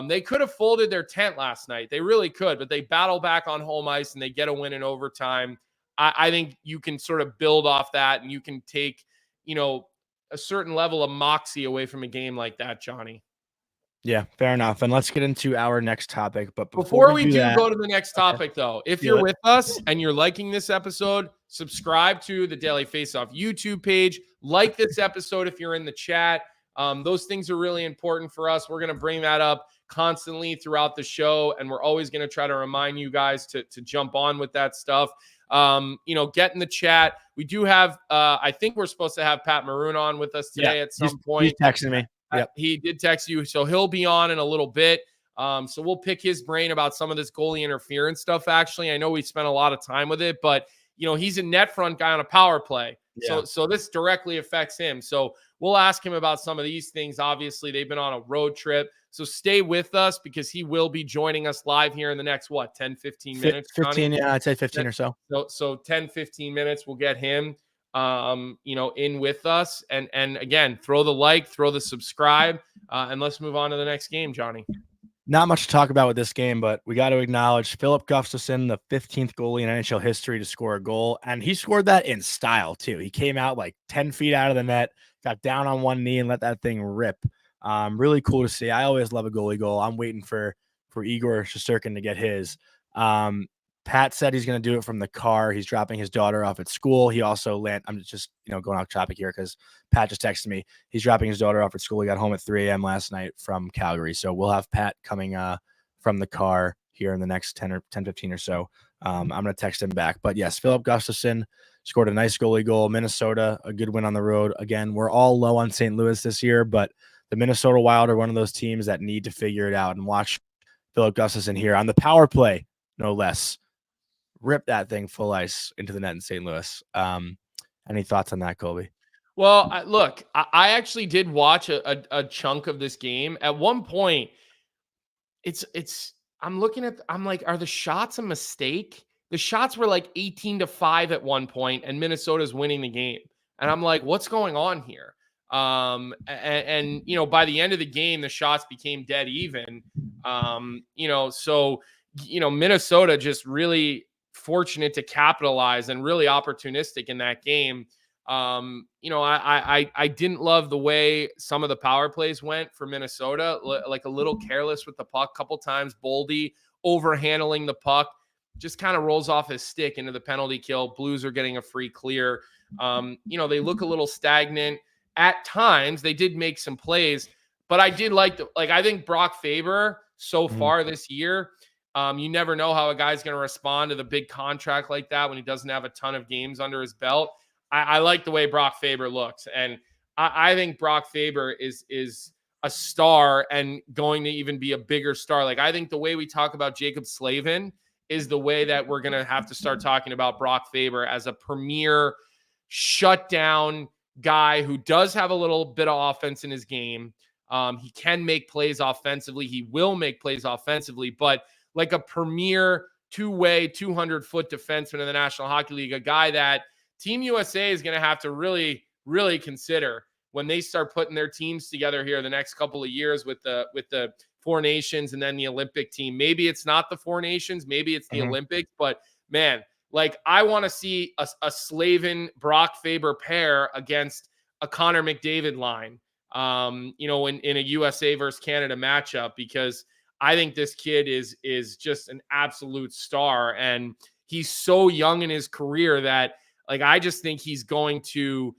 They could have folded their tent last night. They really could, but they battle back on home ice and they get a win in overtime. I think you can sort of build off that and you can take, a certain level of moxie away from a game like that, Johnny. Yeah, fair enough. And let's get into our next topic. But before we go to the next topic, though, if you're with us and you're liking this episode, subscribe to the Daily Faceoff YouTube page. Like this episode if you're in the chat. Those things are really important for us. We're going to bring that up constantly throughout the show, and we're always going to try to remind you guys to jump on with that stuff. Get in the chat. We do have, I think we're supposed to have Pat Maroon on with us today at some point. He's texting me. Yep. He did text you, so he'll be on in a little bit. So we'll pick his brain about some of this goalie interference stuff. Actually, I know we spent a lot of time with it, but he's a net front guy on a power play. Yeah. So this directly affects him. So we'll ask him about some of these things. Obviously, they've been on a road trip. So stay with us because he will be joining us live here in the next, 10, 15 minutes? 15, yeah, I'd say 15 or so. So 10, 15 minutes, we'll get him in with us. And again, throw the like, throw the subscribe, and let's move on to the next game, Johnny. Not much to talk about with this game, but we got to acknowledge Philip Gustafsson, the 15th goalie in NHL history to score a goal. And he scored that in style, too. He came out like 10 feet out of the net, got down on one knee and let that thing rip. Really cool to see. I always love a goalie goal. I'm waiting for Igor Shesterkin to get his. Pat said he's going to do it from the car. He's dropping his daughter off at school. He also I'm just, going off topic here because Pat just texted me. He's dropping his daughter off at school. He got home at 3 a.m. last night from Calgary. So we'll have Pat coming from the car here in the next 10, 15 or so. I'm going to text him back. But yes, Philip Gustafsson scored a nice goalie goal. Minnesota, a good win on the road. Again, we're all low on St. Louis this year, but the Minnesota Wild are one of those teams that need to figure it out. And watch Philip Gustafsson here on the power play, no less. Rip that thing full ice into the net in St. Louis. Any thoughts on that, Colby? Well, I actually did watch a chunk of this game. At one point, I'm like, are the shots a mistake? The shots were like 18-5 at one point, and Minnesota's winning the game. And I'm like, what's going on here? And by the end of the game, the shots became dead even. So Minnesota just really fortunate to capitalize and really opportunistic in that game. I didn't love the way some of the power plays went for Minnesota, like a little careless with the puck. Couple times, Boldy overhandling the puck, just kind of rolls off his stick into the penalty kill. Blues are getting a free clear. They look a little stagnant at times. They did make some plays, but I did I think Brock Faber so far this year. You never know how a guy's going to respond to the big contract like that when he doesn't have a ton of games under his belt. I like the way Brock Faber looks, and I think Brock Faber is a star and going to even be a bigger star. Like, I think the way we talk about Jacob Slavin is the way that we're going to have to start talking about Brock Faber as a premier shutdown guy who does have a little bit of offense in his game. He can make plays offensively. He will make plays offensively, but like a premier two-way, 200-foot defenseman in the National Hockey League, a guy that Team USA is going to have to really, really consider when they start putting their teams together here the next couple of years with the Four Nations and then the Olympic team. Maybe it's not the Four Nations, maybe it's the Olympics, but man, like I want to see a Slavin Brock Faber pair against a Connor McDavid line, in a USA versus Canada matchup, because I think this kid is just an absolute star, and he's so young in his career that like I just think he's going to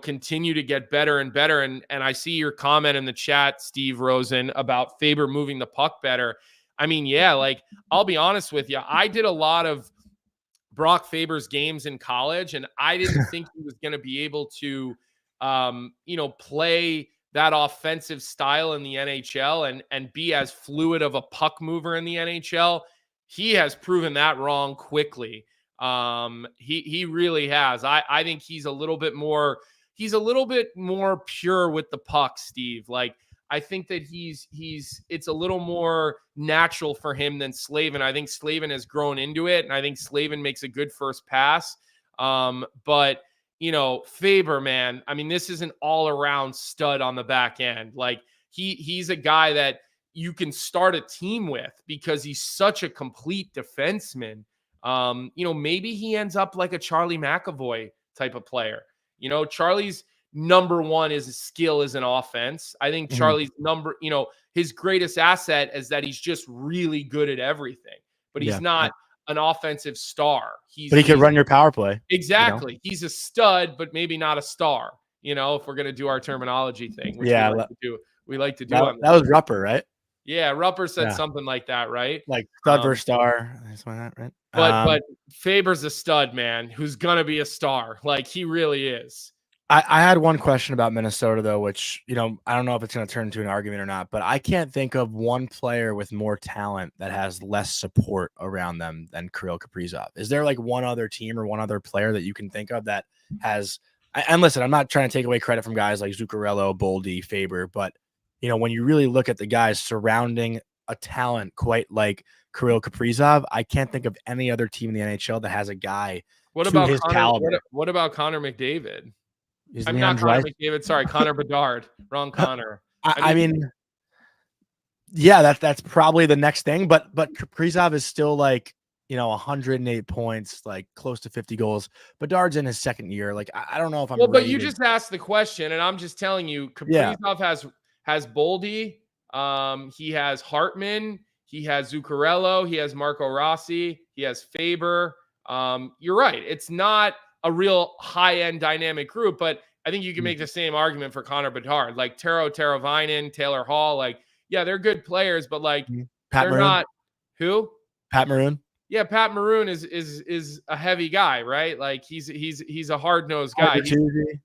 continue to get better and better. And I see your comment in the chat, Steve Rosen, about Faber moving the puck better. I mean, yeah, like I'll be honest with you, I did a lot of Brock Faber's games in college, and I didn't think he was going to be able to play that offensive style in the NHL and be as fluid of a puck mover in the NHL. He has proven that wrong quickly. He really has. I think he's a little bit more pure with the puck, Steve. Like I think that it's a little more natural for him than Slavin. I think Slavin has grown into it, and I think Slavin makes a good first pass. But Faber, man, I mean, this is an all-around stud on the back end. Like he's a guy that you can start a team with because he's such a complete defenseman. Maybe he ends up like a Charlie McAvoy type of player. Charlie's number one is his skill as an offense. I think Charlie's his greatest asset is that he's just really good at everything, but he's not an offensive star. But he could run your power play. Exactly. He's a stud, but maybe not a star, if we're going to do our terminology thing, which we like to do. That was Rupper, right? Yeah. Rupper said something like that, right? Like stud versus star. That's why that, right? But Faber's a stud, man, who's going to be a star. Like he really is. I had one question about Minnesota, though, which, I don't know if it's going to turn into an argument or not, but I can't think of one player with more talent that has less support around them than Kirill Kaprizov. Is there like one other team or one other player that you can think of that has, and listen, I'm not trying to take away credit from guys like Zuccarello, Boldy, Faber, but, when you really look at the guys surrounding a talent quite like Kirill Kaprizov, I can't think of any other team in the NHL that has a guy his caliber. What about Connor McDavid? I'm not Connor McDavid. Sorry, Connor Bedard. Wrong Connor. I mean, yeah, that's probably the next thing. But Kaprizov is still like 108 points, like close to 50 goals. Bedard's in his second year. Like I don't know if I'm. Well, but you just asked the question, and I'm just telling you, Kaprizov has Boldy. He has Hartman. He has Zuccarello. He has Marco Rossi. He has Faber. You're right. It's not a real high-end dynamic group, but I think you can make the same argument for Connor Bedard. Like Taro Teravainen, Taylor Hall, like, yeah, they're good players, but like Pat Maroon. Not who? Pat Maroon. Yeah, Pat Maroon is a heavy guy, right? Like he's a hard-nosed guy.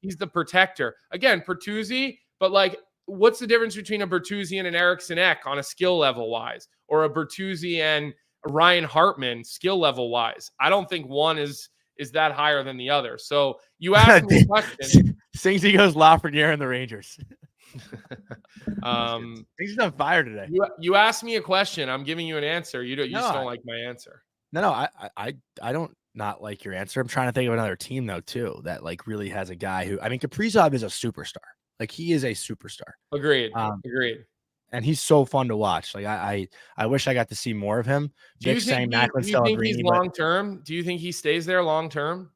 He's the protector. Again, Bertuzzi, but like what's the difference between a Bertuzzi and an Eriksson Ek on a skill level wise, or a Bertuzzi and Ryan Hartman skill level wise? I don't think one is that higher than the other. So you asked me a question. Singsy goes Lafreniere and the Rangers. He's on fire today. You asked me a question. I'm giving you an answer. You just don't like my answer. No, I don't not like your answer. I'm trying to think of another team though too that like really has a guy who, I mean, Kaprizov is a superstar. Like he is a superstar. Agreed. And he's so fun to watch. Like I wish I got to see more of him. Do you think he's long term? Do you think he stays there long term?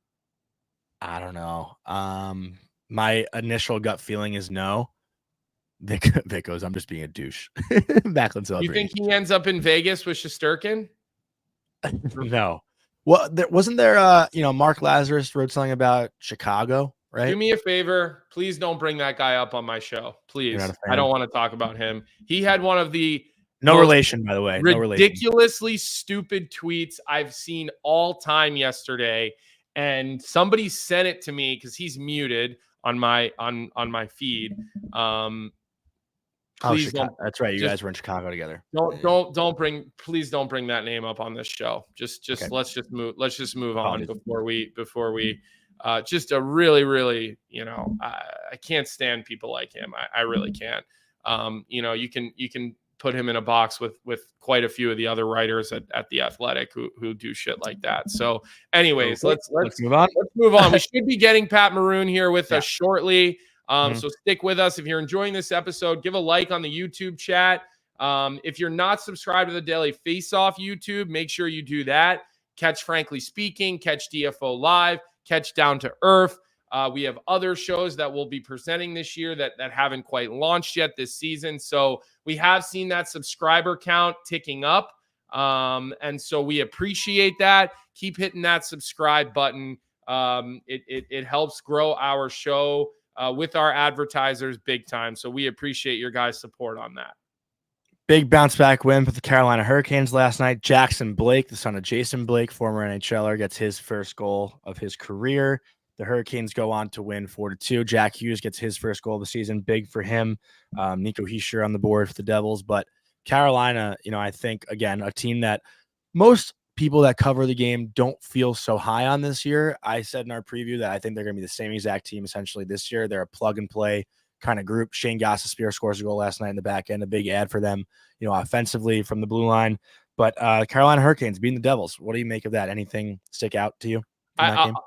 I don't know. My initial gut feeling is no. Vic goes, I'm just being a douche. Backlund Celebrini. You think he ends up in Vegas with Shesterkin? No. Well, wasn't there Mark Lazarus wrote something about Chicago, right? Do me a favor. Please don't bring that guy up on my show. Please. I don't want to talk about him. He had one of the relation, by the way. Ridiculously stupid tweets I've seen all time yesterday. And somebody sent it to me because he's muted on my feed. Please don't. That's right. You guys were in Chicago together. Please don't bring that name up on this show. Okay. Let's just move on before we just a really, I can't stand people like him. I really can't. You can put him in a box with quite a few of the other writers at The Athletic who do shit like that. So anyways, let's move on. Let's move on. We should be getting Pat Maroon here with us shortly. So stick with us. If you're enjoying this episode, give a like on the YouTube chat. If you're not subscribed to the Daily Face-Off YouTube, make sure you do that. Catch Frankly Speaking, catch DFO Live, catch Down to Earth. We have other shows that we'll be presenting this year that haven't quite launched yet this season. So we have seen that subscriber count ticking up. And so we appreciate that. Keep hitting that subscribe button. It helps grow our show with our advertisers big time. So we appreciate your guys' support on that. Big bounce back win for the Carolina Hurricanes last night. Jackson Blake, the son of Jason Blake, former NHLer, gets his first goal of his career. The Hurricanes go on to win 4-2. Jack Hughes gets his first goal of the season. Big for him. Nico Hischier on the board for the Devils. But Carolina, I think, again, a team that most people that cover the game don't feel so high on this year. I said in our preview that I think they're going to be the same exact team essentially this year. They're a plug-and-play kind of group. Shane Gostisbehere scores a goal last night in the back end, a big ad for them, offensively from the blue line. But Carolina Hurricanes beating the Devils. What do you make of that? Anything stick out to you?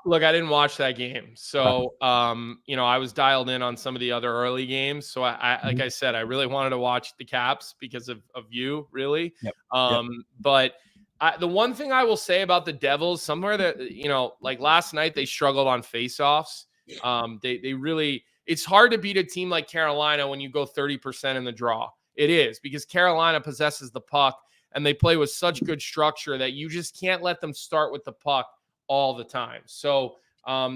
Look, I didn't watch that game. So, I was dialed in on some of the other early games. So like I said, I really wanted to watch the Caps because of you, really. Yep. But the one thing I will say about the Devils, somewhere that, like last night, they struggled on faceoffs. They really, it's hard to beat a team like Carolina when you go 30% in the draw. It is, because Carolina possesses the puck and they play with such good structure that you just can't let them start with the puck all the time. So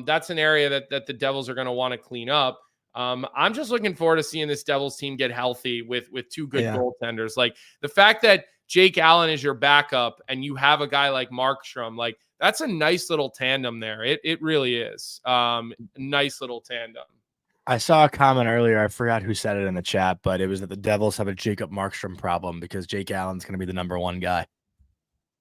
that's an area that the Devils are going to want to clean up. I'm just looking forward to seeing this Devils team get healthy with two good goaltenders. Like the fact that Jake Allen is your backup and you have a guy like Markstrom, like that's a nice little tandem there. It really is. Nice little tandem. I saw a comment earlier. I forgot who said it in the chat, but it was that the Devils have a Jacob Markstrom problem because Jake Allen's going to be the number one guy.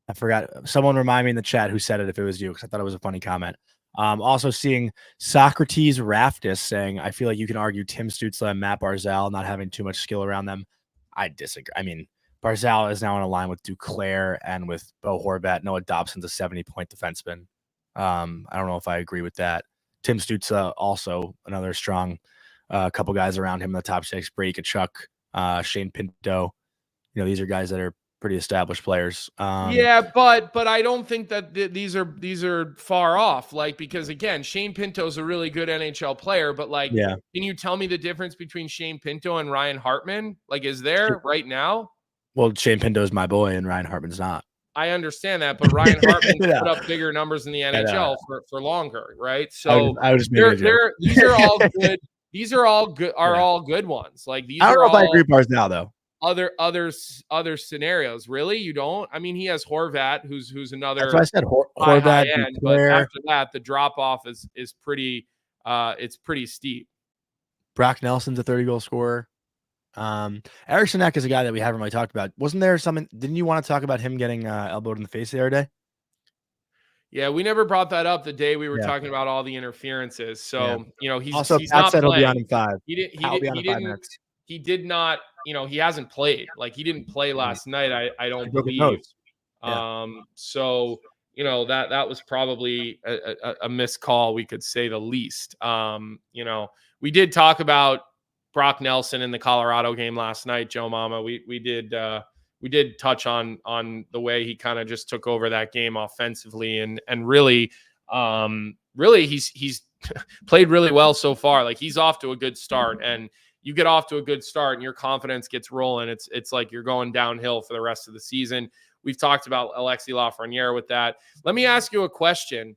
I forgot. Someone remind me in the chat who said it if it was you, because I thought it was a funny comment. Also seeing Socrates Raftis saying, I feel like you can argue Tim Stützle and Matt Barzal not having too much skill around them. I disagree. I mean, Barzal is now on a line with Duclair and with Bo Horvat. Noah Dobson's a 70-point defenseman. I don't know if I agree with that. Tim Stützle, also another strong couple guys around him in the top six. Brady Tkachuk, Shane Pinto. These are guys that are pretty established players. But I don't think that these are far off. Like, because again, Shane Pinto's a really good NHL player, but can you tell me the difference between Shane Pinto and Ryan Hartman? Like, is there right now? Well, Shane Pinto's my boy and Ryan Hartman's not. I understand that, but Ryan Hartman put up bigger numbers in the NHL for longer, right? So I was these are all good. These are all good. All good ones. Like these. I don't know if I agree with Barzal though. Other scenarios. Really, you don't? I mean, he has Horvat, who's another. That's why I said Horvat. End, but after that, the drop off is pretty. It's pretty steep. Brock Nelson's a 30-goal scorer. Eric Sinek is a guy that we haven't really talked about. Wasn't there something? Didn't you want to talk about him getting elbowed in the face the other day? Yeah, we never brought that up the day we were talking about all the interferences. So he's also he's Pat not said playing. He'll be on in 5. He did not. He hasn't played. Like he didn't play last night. I don't believe. So that was probably a missed call. We could say the least. We did talk about Brock Nelson in the Colorado game last night, Joe Mama. We did touch on the way he kind of just took over that game offensively and really he's played really well so far. Like he's off to a good start, and you get off to a good start and your confidence gets rolling. It's like you're going downhill for the rest of the season. We've talked about Alexis Lafreniere with that. Let me ask you a question.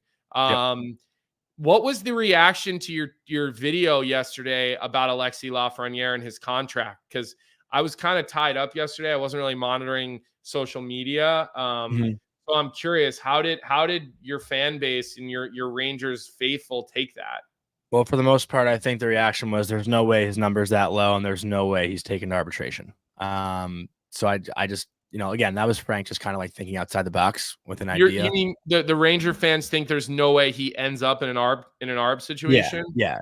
What was the reaction to your video yesterday about Alexis Lafreniere and his contract? Because I was kind of tied up yesterday. I wasn't really monitoring social media. So I'm curious, how did your fan base and your Rangers faithful take that? Well, for the most part, I think the reaction was there's no way his number's that low, and there's no way he's taken to arbitration. So I just, again, that was Frank just kind of like thinking outside the box with an idea. You mean the Ranger fans think there's no way he ends up in an arb situation? Yeah.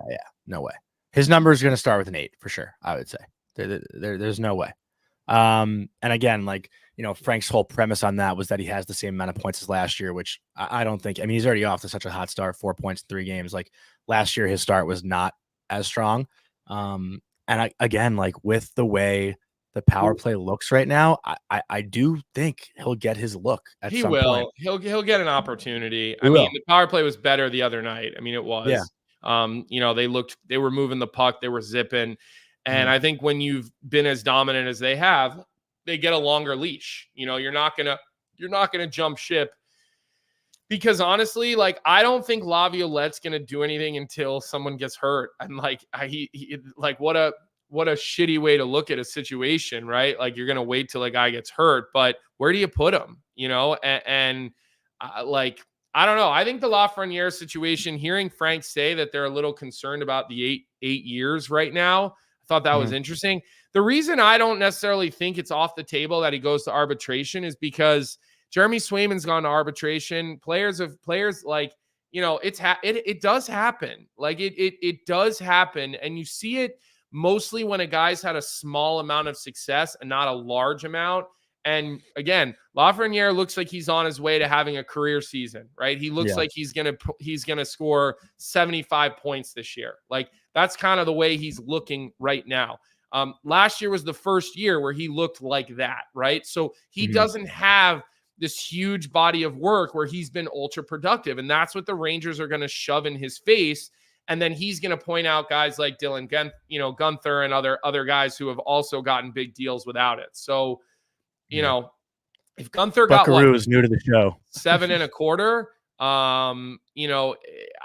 No way. His number is going to start with an 8 for sure. I would say there's no way. And again, like, Frank's whole premise on that was that he has the same amount of points as last year, which I don't think. I mean, he's already off to such a hot start, 4 points in 3 games. Like last year, his start was not as strong. And again, like with the way the power play looks right now, I do think he'll get his look at some point. He'll get an opportunity. I mean, the power play was better the other night. I mean, it was. Yeah. They were moving the puck, they were zipping. And I think when you've been as dominant as they have, they get a longer leash. You're not gonna jump ship, because honestly, like, I don't think Laviolette's gonna do anything until someone gets hurt. And like, what a shitty way to look at a situation, right? Like, you're gonna wait till a guy gets hurt, but where do you put him? Like, I don't know. I think the Lafreniere situation, hearing Frank say that they're a little concerned about the eight years right now, I thought that was interesting. The reason I don't necessarily think it's off the table that he goes to arbitration is because Jeremy Swayman's gone to arbitration. Players like, it does happen. Like it does happen. And you see it mostly when a guy's had a small amount of success and not a large amount. And again, Lafreniere looks like he's on his way to having a career season, right? He looks like he's gonna score 75 points this year. Like, that's kind of the way he's looking right now. Last year was the first year where he looked like that, right? So he doesn't have this huge body of work where he's been ultra productive, and that's what the Rangers are going to shove in his face. And then he's going to point out guys like Dylan Gunther and other guys who have also gotten big deals without it. So, if Gunther got is new to the show, 7.25,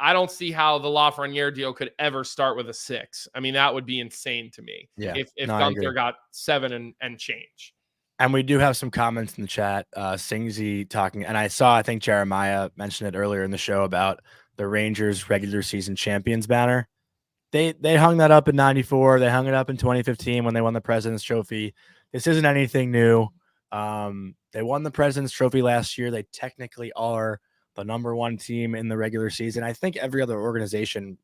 I don't see how the Lafreniere deal could ever start with a 6. I mean, that would be insane to me. Yeah, if Gunther got 7 and change. And we do have some comments in the chat. Singsy talking, and I think Jeremiah mentioned it earlier in the show about the Rangers regular season champions banner. They hung that up in 94. They hung it up in 2015 when they won the President's Trophy. This isn't anything new. They won the President's Trophy last year. They technically are the number 1 team in the regular season. I think every other organization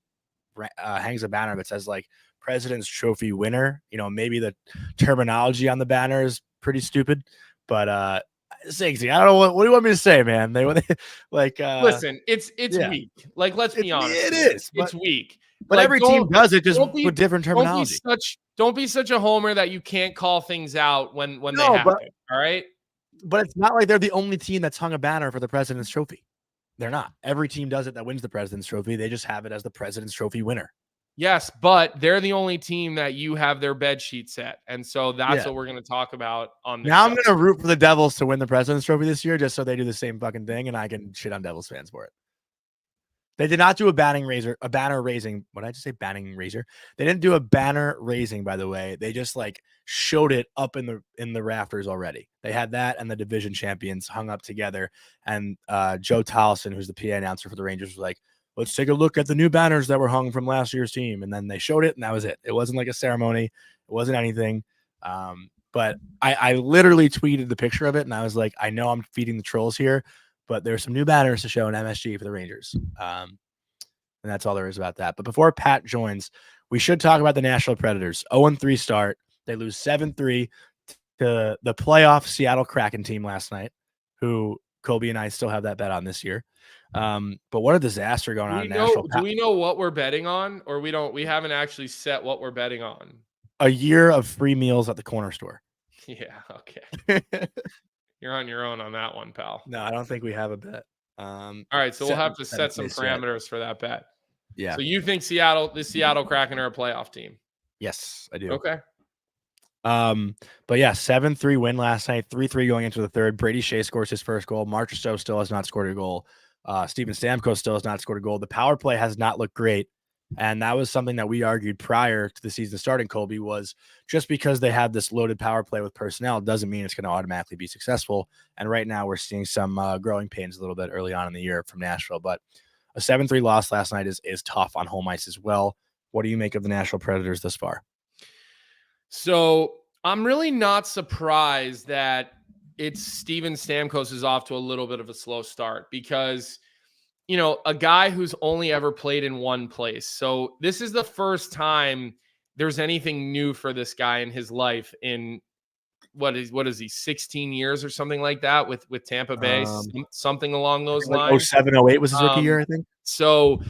hangs a banner that says like President's Trophy winner. Maybe the terminology on the banner is pretty stupid, but Sigsy, I don't know what do you want me to say, man? They like listen, it's weak. Like, let's be honest. It is. It's weak. But like, every team does it just with different terminology. Don't be such a homer that you can't call things out when they happen. All right. But it's not like they're the only team that's hung a banner for the President's Trophy. They're not. Every team does it that wins the President's Trophy. They just have it as the President's Trophy winner. Yes, but they're the only team that you have their bed sheet set. And so that's what we're going to talk about on this. Now I'm going to root for the Devils to win the President's Trophy this year just so they do the same fucking thing and I can shit on Devils fans for it. They did not do a banner raising. What did I just say? Banning raiser. They didn't do a banner raising, by the way. They just like showed it up in the rafters already. They had that and the division champions hung up together. And Joe Tolleson, who's the PA announcer for the Rangers, was like, let's take a look at the new banners that were hung from last year's team. And then they showed it and that was it. It wasn't like a ceremony. It wasn't anything. But I literally tweeted the picture of it and I was like, I know I'm feeding the trolls here, but there's some new banners to show in MSG for the Rangers. And that's all there is about that. But before Pat joins, we should talk about the Nashville Predators. 0-3 start. They lose 7-3 to the playoff Seattle Kraken team last night, who Colby and I still have that bet on this year. But what a disaster going on in Nashville. Do we know what we're betting on, or we haven't actually set what we're betting on? A year of free meals at the corner store. Yeah, okay. You're on your own on that one, pal. No, I don't think we have a bet. All right, so we'll have to set some parameters for that bet. Yeah. So you think the Seattle Kraken are a playoff team? Yes, I do. Okay. But yeah, 7-3 win last night, 3-3 going into the third. Brady Shea scores his first goal. Marchessault still has not scored a goal. Steven Stamkos still has not scored a goal. The power play has not looked great. And that was something that we argued prior to the season starting, Colby, was just because they have this loaded power play with personnel doesn't mean it's going to automatically be successful. And right now we're seeing some growing pains a little bit early on in the year from Nashville. But A 7-3 loss last night is tough on home ice as well. What do you make of the Nashville Predators thus far? So I'm really not surprised that it's Steven Stamkos is off to a little bit of a slow start because, a guy who's only ever played in one place. So this is the first time there's anything new for this guy in his life in what is he, 16 years or something like that with Tampa Bay, something along those lines. 07-08 was his rookie year, I think. So,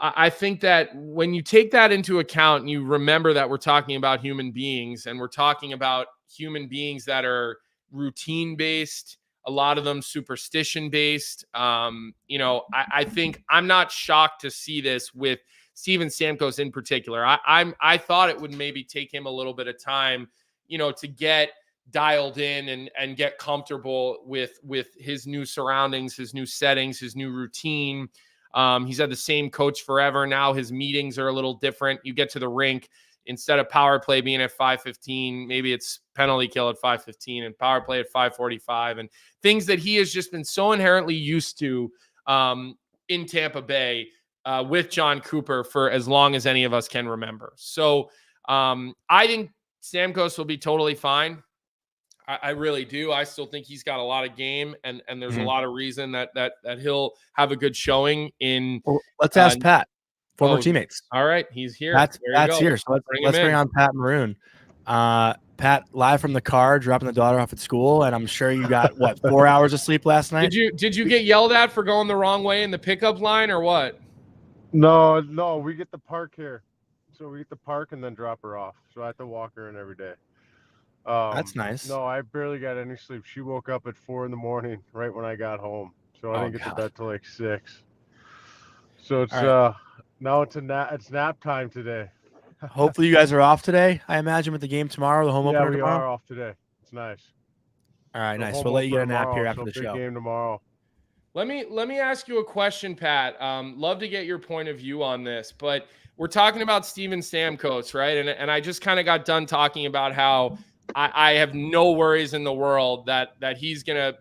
I think that when you take that into account and you remember that we're talking about human beings and we're talking about human beings that are routine based, a lot of them superstition based. I think I'm not shocked to see this with Steven Stamkos in particular. I thought it would maybe take him a little bit of time, to get dialed in and get comfortable with his new surroundings, his new settings, his new routine. He's had the same coach forever. Now his meetings are a little different. You get to the rink, instead of power play being at 5:15, maybe it's penalty kill at 5:15 and power play at 5:45, and things that he has just been so inherently used to in Tampa Bay with John Cooper for as long as any of us can remember. So I think Stamkos will be totally fine. I really do. I still think he's got a lot of game, and there's a lot of reason that he'll have a good showing in. Well, let's ask Pat, former teammates. All right, he's here. Pat's here, so let's bring on Pat Maroon. Pat, live from the car, dropping the daughter off at school, and I'm sure you got 4 hours of sleep last night. Did you get yelled at for going the wrong way in the pickup line, or what? No, we get the park here, so we get the park and then drop her off. So I have to walk her in every day. That's nice. No, I barely got any sleep. She woke up at 4 a.m. right when I got home, so I didn't get to bed till like 6. So it's now it's nap time today. Hopefully you guys are off today. I imagine with the game tomorrow, the home opener tomorrow. Yeah, we are off today. It's nice. All right, nice. We'll let you get a nap here after the show. Big game tomorrow. Let me ask you a question, Pat. Love to get your point of view on this, but we're talking about Steven Stamkos, right? And I just kind of got done talking about how I have no worries in the world that he's gonna,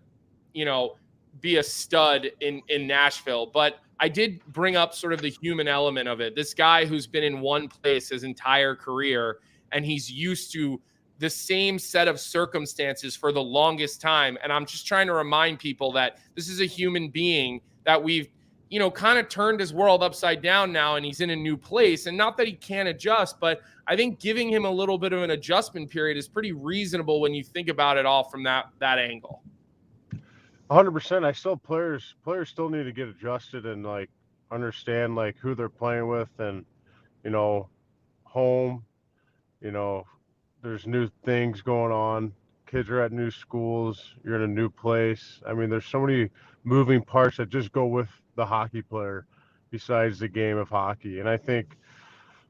be a stud in Nashville. But I did bring up sort of the human element of it. This guy who's been in one place his entire career, and he's used to the same set of circumstances for the longest time. And I'm just trying to remind people that this is a human being that we've, kind of turned his world upside down now, and he's in a new place. And not that he can't adjust, but I think giving him a little bit of an adjustment period is pretty reasonable when you think about it all from that angle. 100%. I still players still need to get adjusted and like understand like who they're playing with, and home. There's new things going on. Kids are at new schools. You're in a new place. I mean, there's so many moving parts that just go with the hockey player besides the game of hockey. And I think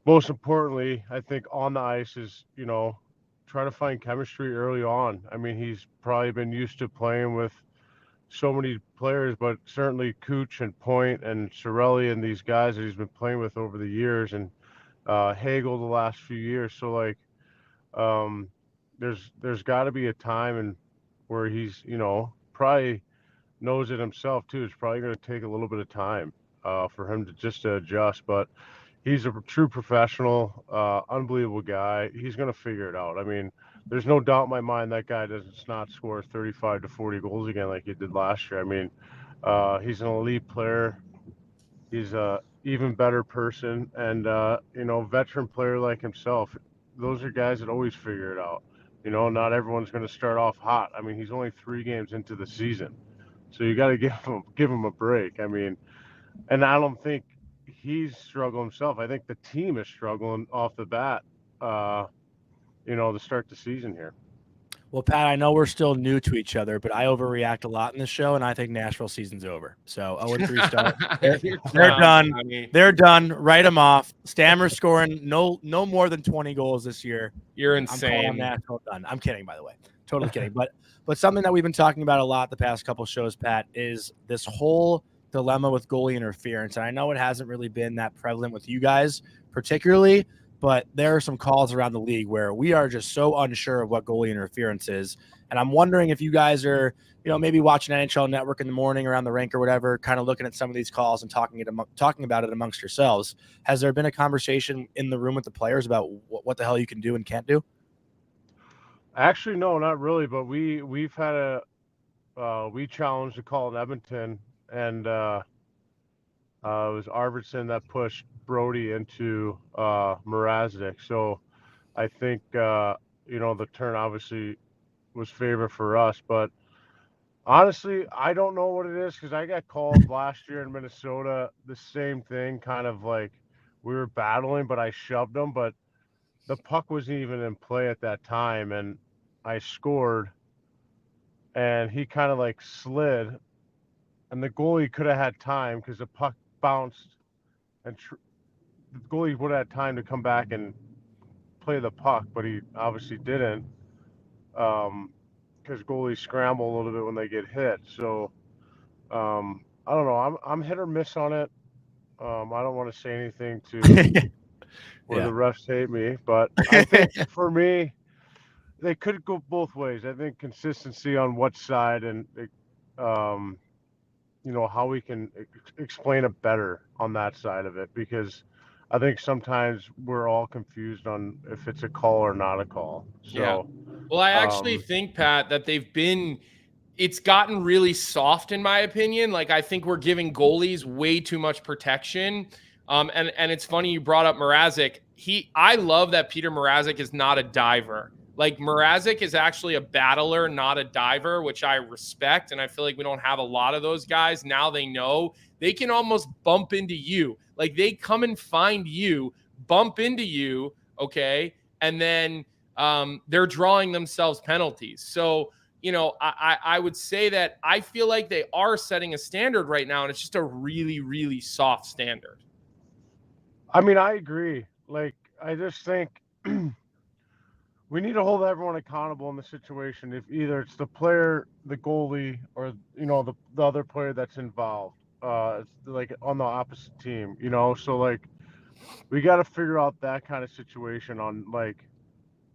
most importantly, on the ice is, try to find chemistry early on. I mean, he's probably been used to playing with so many players, but certainly Cooch and Point and Cirelli and these guys that he's been playing with over the years, and Hagel the last few years. So like, there's got to be a time and where he's, probably knows it himself too. It's probably going to take a little bit of time for him to adjust, but he's a true professional, unbelievable guy. He's going to figure it out. I mean, there's no doubt in my mind that guy does not score 35 to 40 goals again like he did last year. I mean, he's an elite player. He's a even better person, and veteran player like himself. Those are guys that always figure it out. Not everyone's going to start off hot. I mean, he's only 3 games into the season, so you got to give him a break. I mean, and I don't think he's struggling himself. I think the team is struggling off the bat, to start the season here. Well, Pat, I know we're still new to each other, but I overreact a lot in this show, and I think Nashville season's over. So 0-3 start. They're done. They're done. Write them off. Stammer's scoring no more than 20 goals this year. You're insane. I'm calling Nashville done. I'm kidding, by the way. Totally kidding. But something that we've been talking about a lot the past couple shows, Pat, is this whole dilemma with goalie interference. And I know it hasn't really been that prevalent with you guys particularly, but there are some calls around the league where we are just so unsure of what goalie interference is. And I'm wondering if you guys are, maybe watching NHL Network in the morning around the rink or whatever, kind of looking at some of these calls and talking about it amongst yourselves. Has there been a conversation in the room with the players about what the hell you can do and can't do? Actually, no, not really. But we've had we challenged a call in Edmonton, and it was Arvidsson that pushed Brody into Mrazek. So I think the turn obviously was favor for us, but honestly, I don't know what it is, because I got called last year in Minnesota the same thing, kind of like we were battling, but I shoved him, but the puck wasn't even in play at that time, and I scored, and he kind of like slid, and the goalie could have had time because the puck bounced, and the goalie would have had time to come back and play the puck, but he obviously didn't, because goalies scramble a little bit when they get hit. So I don't know. I'm hit or miss on it. I don't want to say anything to where the refs hate me, but I think for me, they could go both ways. I think consistency on what side, and how we can explain it better on that side of it, because I think sometimes we're all confused on if it's a call or not a call. So, well, I actually think, Pat, that it's gotten really soft, in my opinion. Like, I think we're giving goalies way too much protection. And it's funny you brought up Mrazek. I love that Peter Mrazek is not a diver. Like, Mrazek is actually a battler, not a diver, which I respect. And I feel like we don't have a lot of those guys. Now they know they can almost bump into you. Like, they come and find you, bump into you, okay? And then they're drawing themselves penalties. So, I would say that I feel like they are setting a standard right now, and it's just a really, really soft standard. I mean, I agree. Like, I just think we need to hold everyone accountable in the situation. If either it's the player, the goalie, or the other player that's involved, it's like on the opposite team. So like we got to figure out that kind of situation on like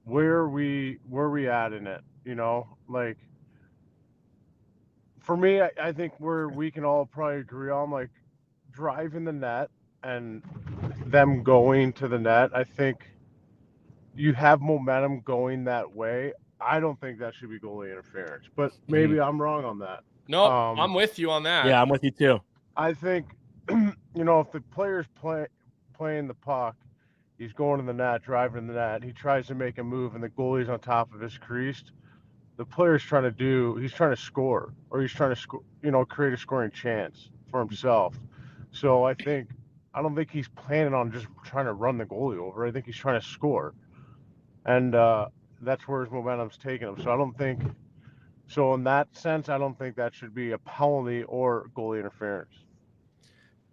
where we at in it. Like for me, I think we can all probably agree on like driving the net and them going to the net. I think you have momentum going that way. I don't think that should be goalie interference, but maybe I'm wrong on that. No, I'm with you on that. Yeah, I'm with you too. I think, if the player's playing the puck, he's going to the net, driving the net, he tries to make a move, and the goalie's on top of his crease, the player's trying to score, or he's trying to create a scoring chance for himself. So I don't think he's planning on just trying to run the goalie over. I think he's trying to score. And that's where his momentum's taking him. So in that sense, I don't think that should be a penalty or goalie interference.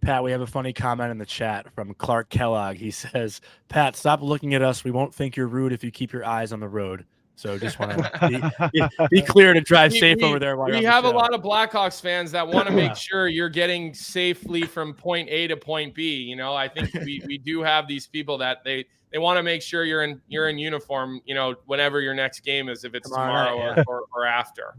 Pat, we have a funny comment in the chat from Clark Kellogg. He says, Pat, stop looking at us. We won't think you're rude if you keep your eyes on the road. So just want to be clear to drive safe over there. We have a lot of Blackhawks fans that want to make sure you're getting safely from point A to point B. I think we do have these people that they want to make sure you're in uniform, whenever your next game is, if it's tomorrow or after.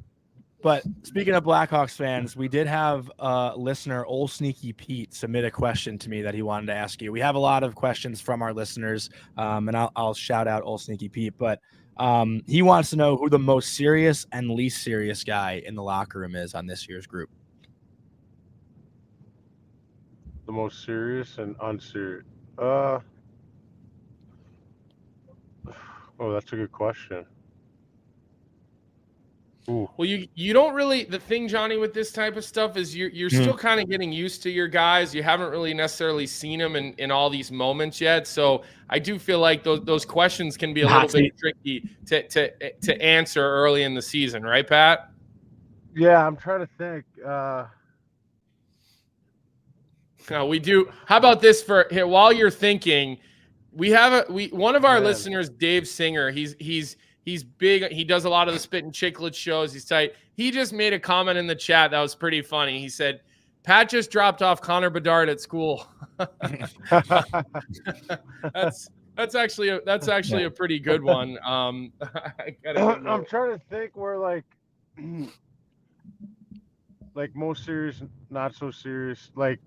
But speaking of Blackhawks fans, we did have listener Old Sneaky Pete submit a question to me that he wanted to ask you. We have a lot of questions from our listeners, and I'll shout out Old Sneaky Pete, but he wants to know who the most serious and least serious guy in the locker room is on this year's group. The most serious and unserious. Oh, that's a good question. Ooh. Well, you don't really, the thing, Johnny, with this type of stuff is you're still kind of getting used to your guys. You haven't really necessarily seen them in all these moments yet. So I do feel like those questions can be a little bit tricky to answer early in the season, right, Pat? Yeah, I'm trying to think. We do. How about this here while you're thinking? We have one of our listeners, Dave Singer. He's big. He does a lot of the Spit and Chiclet shows. He's tight. He just made a comment in the chat that was pretty funny. He said, Pat just dropped off Connor Bedard at school. That's actually a pretty good one. I'm trying to think where like most serious, not so serious. Like,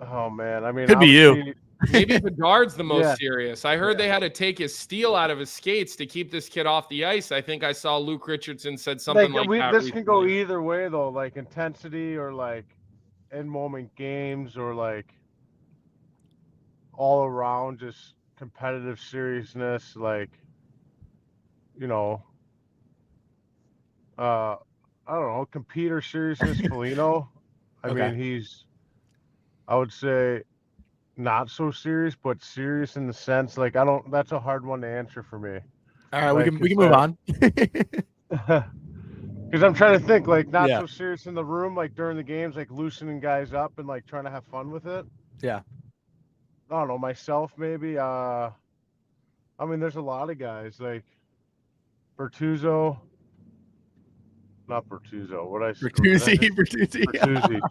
oh man, I mean, could be you. Maybe Bedard's the most serious. I heard they had to take his steel out of his skates to keep this kid off the ice. I think I saw Luke Richardson said something like that. This can go either way though, like intensity or like in moment games or like all around just competitive seriousness, like, you know, I don't know, competer seriousness. Foligno, I mean, I would say not so serious, but serious in the sense like that's a hard one to answer for me. All right, like, we can move on. Because I'm trying to think, like, not so serious in the room, like during the games, like loosening guys up and like trying to have fun with it. Yeah. I don't know, myself maybe. I mean, there's a lot of guys like Bertuzzi. Bertuzzi.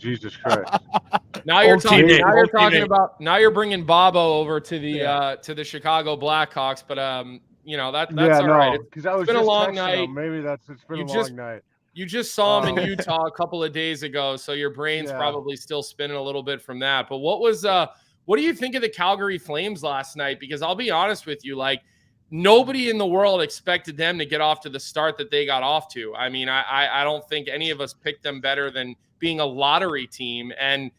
Jesus Christ. Now you're bringing Bobo over to the Chicago Blackhawks, but that's all right. Because it's been a long night. Maybe it's been a long night. You just saw him in Utah a couple of days ago, so your brain's probably still spinning a little bit from that. But what do you think of the Calgary Flames last night? Because I'll be honest with you, like, nobody in the world expected them to get off to the start that they got off to. I mean, I don't think any of us picked them better than being a lottery team. And,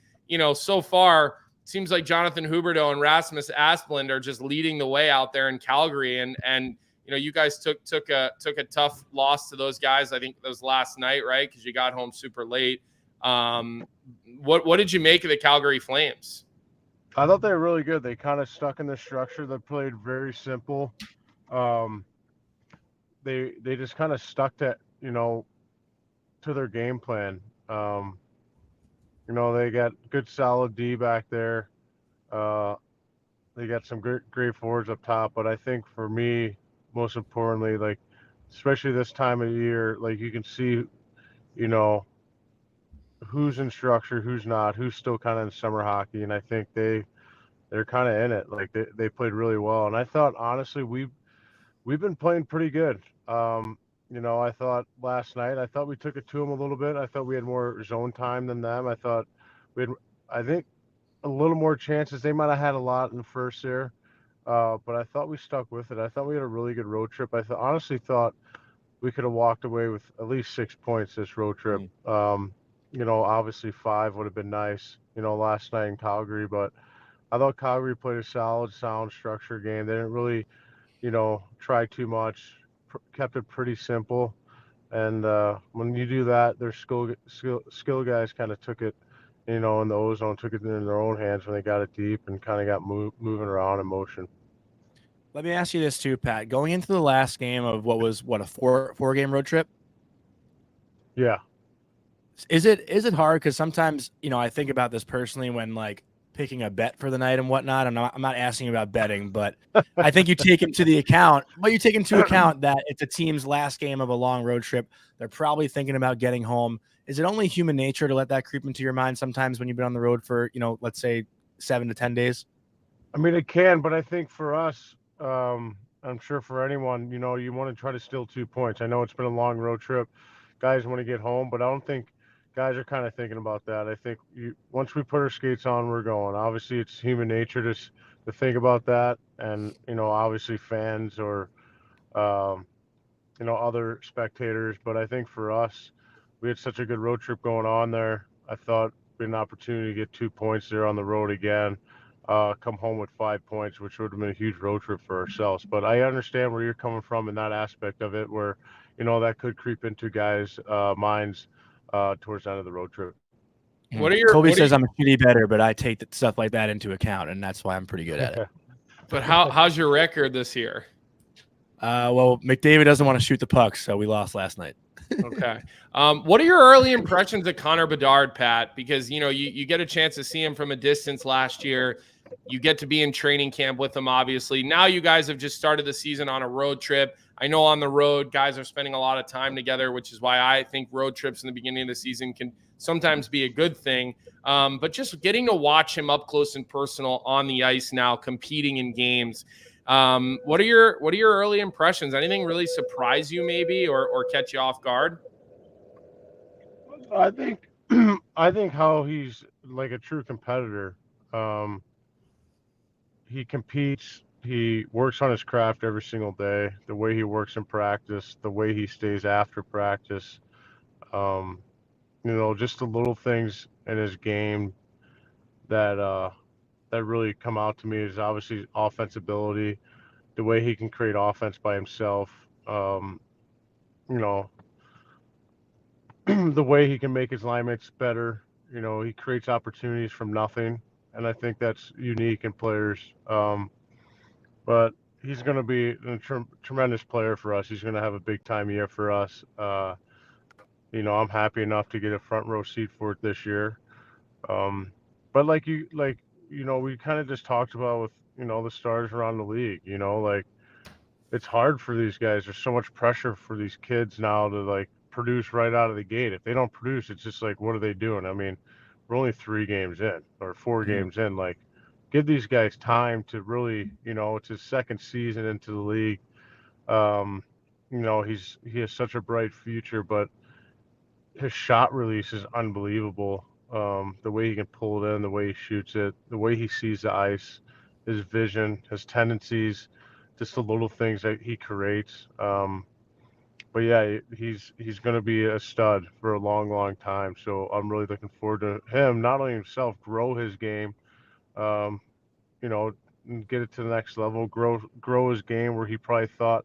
so far, it seems like Jonathan Huberdeau and Rasmus Asplund are just leading the way out there in Calgary. And you guys took a tough loss to those guys. I think that was last night, right? Because you got home super late. What did you make of the Calgary Flames? I thought they were really good. They kind of stuck in the structure. They played very simple. They just kind of stuck to to their game plan. They got good solid D back there. They got some great forwards up top, but I think for me, most importantly, like especially this time of year, like you can see, who's in structure, who's not, who's still kind of in summer hockey, and I think they're kind of in it. Like they played really well, and I thought honestly we've been playing pretty good. I thought last night, we took it to them a little bit. I thought we had more zone time than them. I thought I think a little more chances. They might have had a lot in the first there, but I thought we stuck with it. I thought we had a really good road trip. I honestly thought we could have walked away with at least 6 points this road trip. Obviously 5 would have been nice, last night in Calgary, but I thought Calgary played a solid, sound, structured game. They didn't really, try too much, kept it pretty simple. And when you do that, their skill guys kind of took it, in the ozone, took it in their own hands when they got it deep and kind of got moving around in motion. Let me ask you this too, Pat. Going into the last game of a four-game road trip? Yeah. Is it hard? Because sometimes, I think about this personally when like picking a bet for the night and whatnot. I'm not asking about betting, but I think you take into account that it's a team's last game of a long road trip. They're probably thinking about getting home. Is it only human nature to let that creep into your mind sometimes when you've been on the road for, let's say 7 to 10 days? I mean, it can, but I think for us, I'm sure for anyone, you want to try to steal 2 points. I know it's been a long road trip. Guys want to get home, but I don't think guys are kind of thinking about that. I think once we put our skates on, we're going. Obviously, it's human nature to think about that. And, obviously fans or, other spectators. But I think for us, we had such a good road trip going on there. I thought we had an opportunity to get 2 points there on the road again, come home with 5 points, which would have been a huge road trip for ourselves. But I understand where you're coming from in that aspect of it where, that could creep into guys' minds towards the end of the road trip. Colby says I'm a shitty bettor, but I take stuff like that into account, and that's why I'm pretty good at it. But how's your record this year? Well, McDavid doesn't want to shoot the puck, so we lost last night. Okay. What are your early impressions of Connor Bedard, Pat? Because, you get a chance to see him from a distance last year. You get to be in training camp with him, obviously. Now you guys have just started the season on a road trip. I know on the road, guys are spending a lot of time together, which is why I think road trips in the beginning of the season can sometimes be a good thing. But just getting to watch him up close and personal on the ice now, competing in games. What are your early impressions? Anything really surprise you maybe or catch you off guard? I think how he's like a true competitor. He competes. He works on his craft every single day. The way he works in practice, the way he stays after practice. Just the little things in his game that really come out to me is obviously offensibility, the way he can create offense by himself. The way he can make his line mates better. He creates opportunities from nothing, and I think that's unique in players. But he's going to be a tremendous player for us. He's going to have a big time year for us. I'm happy enough to get a front row seat for it this year. But we kind of just talked about with, the stars around the league, it's hard for these guys. There's so much pressure for these kids now to produce right out of the gate. If they don't produce, it's just what are they doing? I mean, we're only 3 games in or 4 games in. Give these guys time to really, it's his second season into the league. He has such a bright future, but his shot release is unbelievable. The way he can pull it in, the way he shoots it, the way he sees the ice, his vision, his tendencies, just the little things that he creates. But yeah, he's going to be a stud for a long, long time. So I'm really looking forward to him, not only himself, grow his game, get it to the next level, grow his game where he probably thought,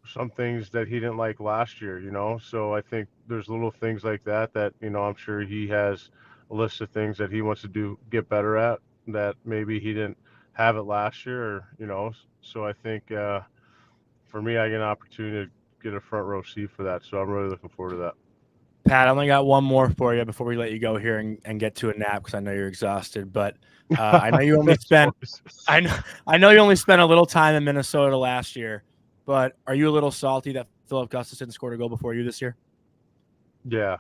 some things that he didn't like last year, So I think there's little things like that, I'm sure he has a list of things that he wants to get better at that maybe he didn't have it last year, So I think for me, I get an opportunity to get a front row seat for that. So I'm really looking forward to that. Pat, I only got one more for you before we let you go here and get to a nap because I know you're exhausted. But I know you only spent I know you only spent a little time in Minnesota last year. But are you a little salty that Philip Gustafson scored a goal before you this year? Yeah,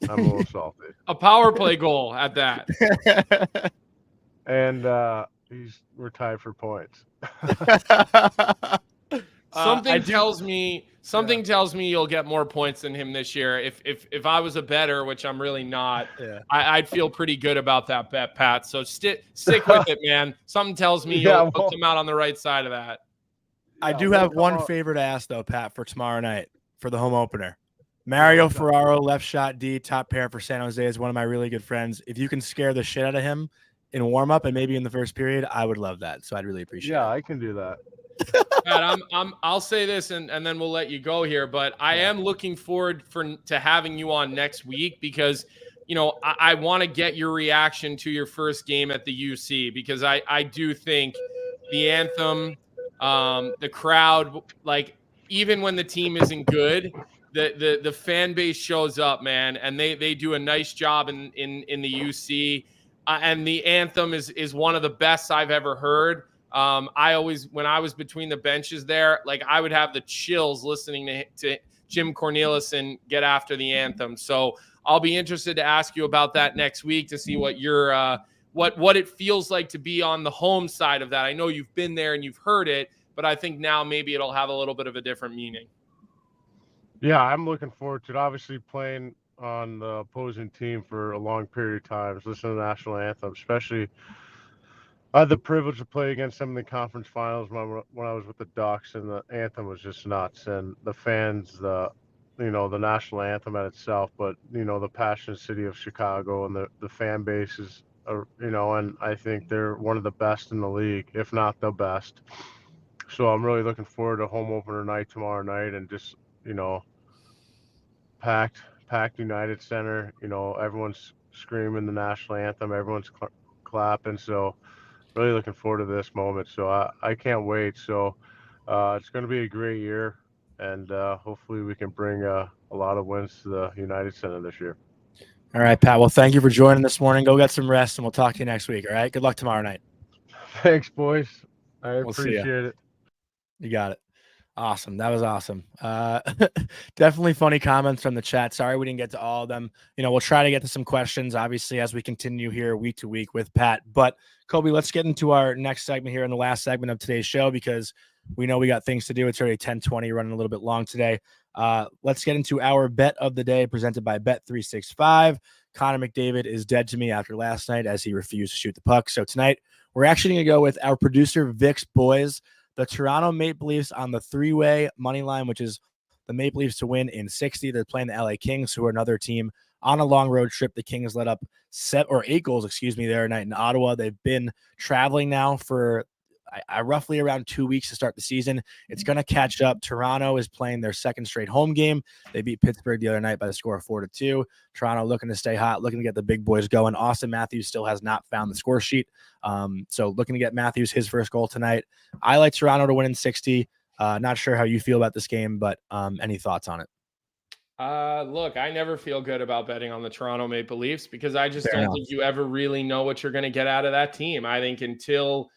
I'm a little salty. A power play goal at that. And we're tied for points. Something tells me you'll get more points than him this year. If I was a bettor, which I'm really not, I'd feel pretty good about that bet, Pat. So stick with it, man. Something tells me you'll come out on the right side of that. I do have one favor to ask, though, Pat, for tomorrow night for the home opener. Mario Ferraro, left shot D, top pair for San Jose, is one of my really good friends. If you can scare the shit out of him in warm-up and maybe in the first period, I would love that. So I'd really appreciate it. Yeah, I can do that. Pat, I'll say this and then we'll let you go here, but I am looking forward to having you on next week because, I want to get your reaction to your first game at the UC because I do think the anthem, the crowd, even when the team isn't good, the fan base shows up, man, and they do a nice job in the UC, and the anthem is one of the best I've ever heard. I always, when I was between the benches there, I would have the chills listening to Jim Cornelissen get after the anthem. So I'll be interested to ask you about that next week to see what your what it feels like to be on the home side of that. I know you've been there and you've heard it, but I think now maybe it'll have a little bit of a different meaning. Yeah, I'm looking forward to it. Obviously, playing on the opposing team for a long period of time, listening to the national anthem, especially I had the privilege to play against them in the conference finals when I was with the Ducks, and the anthem was just nuts. And the fans, the national anthem at itself, but, the passionate city of Chicago and the fan bases, and I think they're one of the best in the league, if not the best. So I'm really looking forward to home opener night tomorrow night and just, packed United Center, everyone's screaming the national anthem, everyone's clapping. So really looking forward to this moment. So I can't wait. So it's going to be a great year, and hopefully we can bring a lot of wins to the United Center this year. All right, Pat. Well, thank you for joining this morning. Go get some rest, and we'll talk to you next week. All right. Good luck tomorrow night. Thanks, boys. I appreciate it. You got it. Awesome. That was awesome. Definitely funny comments from the chat. Sorry we didn't get to all of them. We'll try to get to some questions, obviously, as we continue here week to week with Pat. But, Colby, let's get into our next segment here in the last segment of today's show because we know we got things to do. It's already 10:20, running a little bit long today. Let's get into our bet of the day presented by Bet365. Connor McDavid is dead to me after last night as he refused to shoot the puck. So tonight, we're actually going to go with our producer, Vic's boys, the Toronto Maple Leafs on the three-way money line, which is the Maple Leafs to win in 60. They're playing the LA Kings, who are another team on a long road trip. The Kings let up 8 goals, the other night in Ottawa. They've been traveling now for roughly around 2 weeks to start the season. It's going to catch up. Toronto is playing their second straight home game. They beat Pittsburgh the other night by the score of 4-2. Toronto looking to stay hot, looking to get the big boys going. Austin Matthews still has not found the score sheet. So looking to get Matthews his first goal tonight. I like Toronto to win in 60. Not sure how you feel about this game, but any thoughts on it? Look, I never feel good about betting on the Toronto Maple Leafs because I just don't think you ever really know what you're going to get out of that team. I think until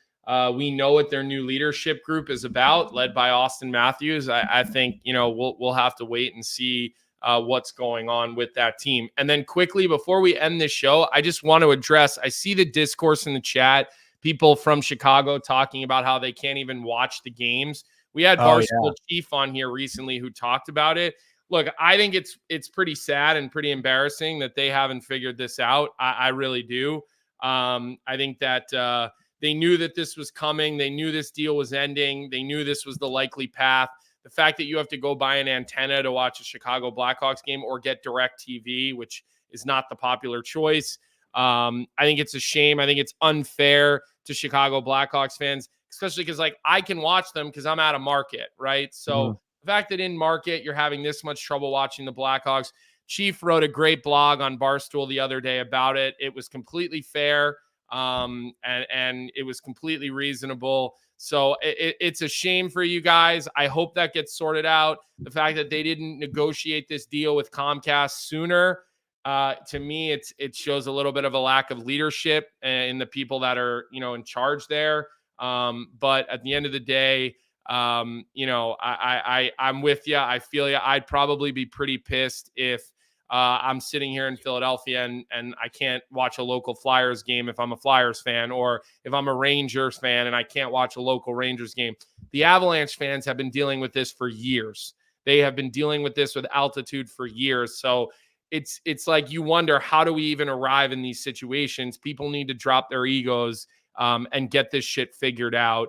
we know what their new leadership group is about, led by Austin Matthews, I think, we'll have to wait and see what's going on with that team. And then quickly, before we end this show, I just want to address, I see the discourse in the chat, people from Chicago talking about how they can't even watch the games. We had Barstool Chief on here recently who talked about it. Look, I think it's pretty sad and pretty embarrassing that they haven't figured this out. I really do. I think that they knew that this was coming. They knew this deal was ending. They knew this was the likely path. The fact that you have to go buy an antenna to watch a Chicago Blackhawks game or get DirecTV, which is not the popular choice. I think it's a shame. I think it's unfair to Chicago Blackhawks fans, especially because I can watch them because I'm out of market, right? So the fact that in market you're having this much trouble watching the Blackhawks. Chief wrote a great blog on Barstool the other day about it. It was completely fair. And it was completely reasonable. So it's a shame for you guys. I hope that gets sorted out. The fact that they didn't negotiate this deal with Comcast sooner, to me, it shows a little bit of a lack of leadership in the people that are, in charge there. But at the end of the day, I'm with you. I feel you. I'd probably be pretty pissed if I'm sitting here in Philadelphia and I can't watch a local Flyers game if I'm a Flyers fan, or if I'm a Rangers fan and I can't watch a local Rangers game. The Avalanche fans have been dealing with this for years. They have been dealing with this with altitude for years. So it's like you wonder, how do we even arrive in these situations? People need to drop their egos and get this shit figured out.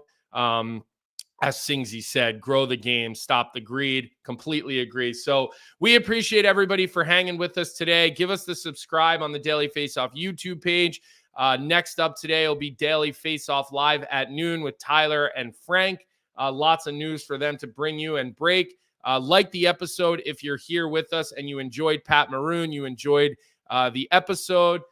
As Singsy said, grow the game, stop the greed. Completely agree. So we appreciate everybody for hanging with us today. Give us the subscribe on the Daily Faceoff YouTube page. Next up today will be Daily Faceoff Live at noon with Tyler and Frank. Lots of news for them to bring you and break. Like the episode if you're here with us and you enjoyed Pat Maroon, you enjoyed the episode.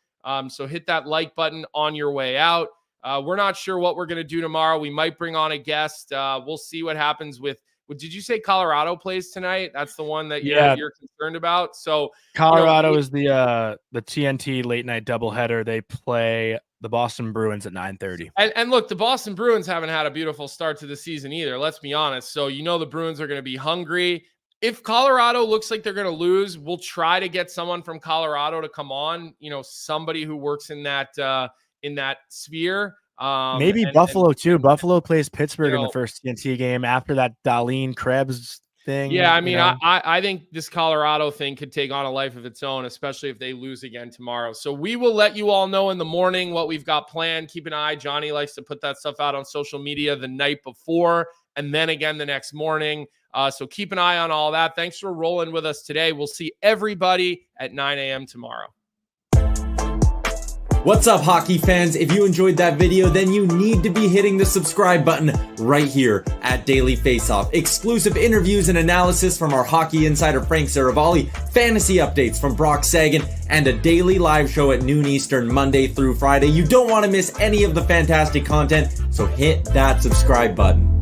So hit that like button on your way out. We're not sure what we're going to do tomorrow. We might bring on a guest. We'll see what happens with did you say Colorado plays tonight? That's the one that you're concerned about. So Colorado is the TNT late night doubleheader. They play the Boston Bruins at 9:30. And look, the Boston Bruins haven't had a beautiful start to the season either. Let's be honest. So the Bruins are going to be hungry. If Colorado looks like they're going to lose, we'll try to get someone from Colorado to come on. Somebody who works in that sphere. Maybe Buffalo too. Buffalo plays Pittsburgh in the first TNT game after that Darlene Krebs thing. Yeah, I mean, I think this Colorado thing could take on a life of its own, especially if they lose again tomorrow. So we will let you all know in the morning what we've got planned. Keep an eye. Johnny likes to put that stuff out on social media the night before and then again the next morning. So keep an eye on all that. Thanks for rolling with us today. We'll see everybody at 9 a.m. tomorrow. What's up, hockey fans? If you enjoyed that video, then you need to be hitting the subscribe button right here at Daily Faceoff. Exclusive interviews and analysis from our hockey insider Frank Saravalli, fantasy updates from Brock Sagan, and a daily live show at noon Eastern, Monday through Friday. You don't want to miss any of the fantastic content, so hit that subscribe button.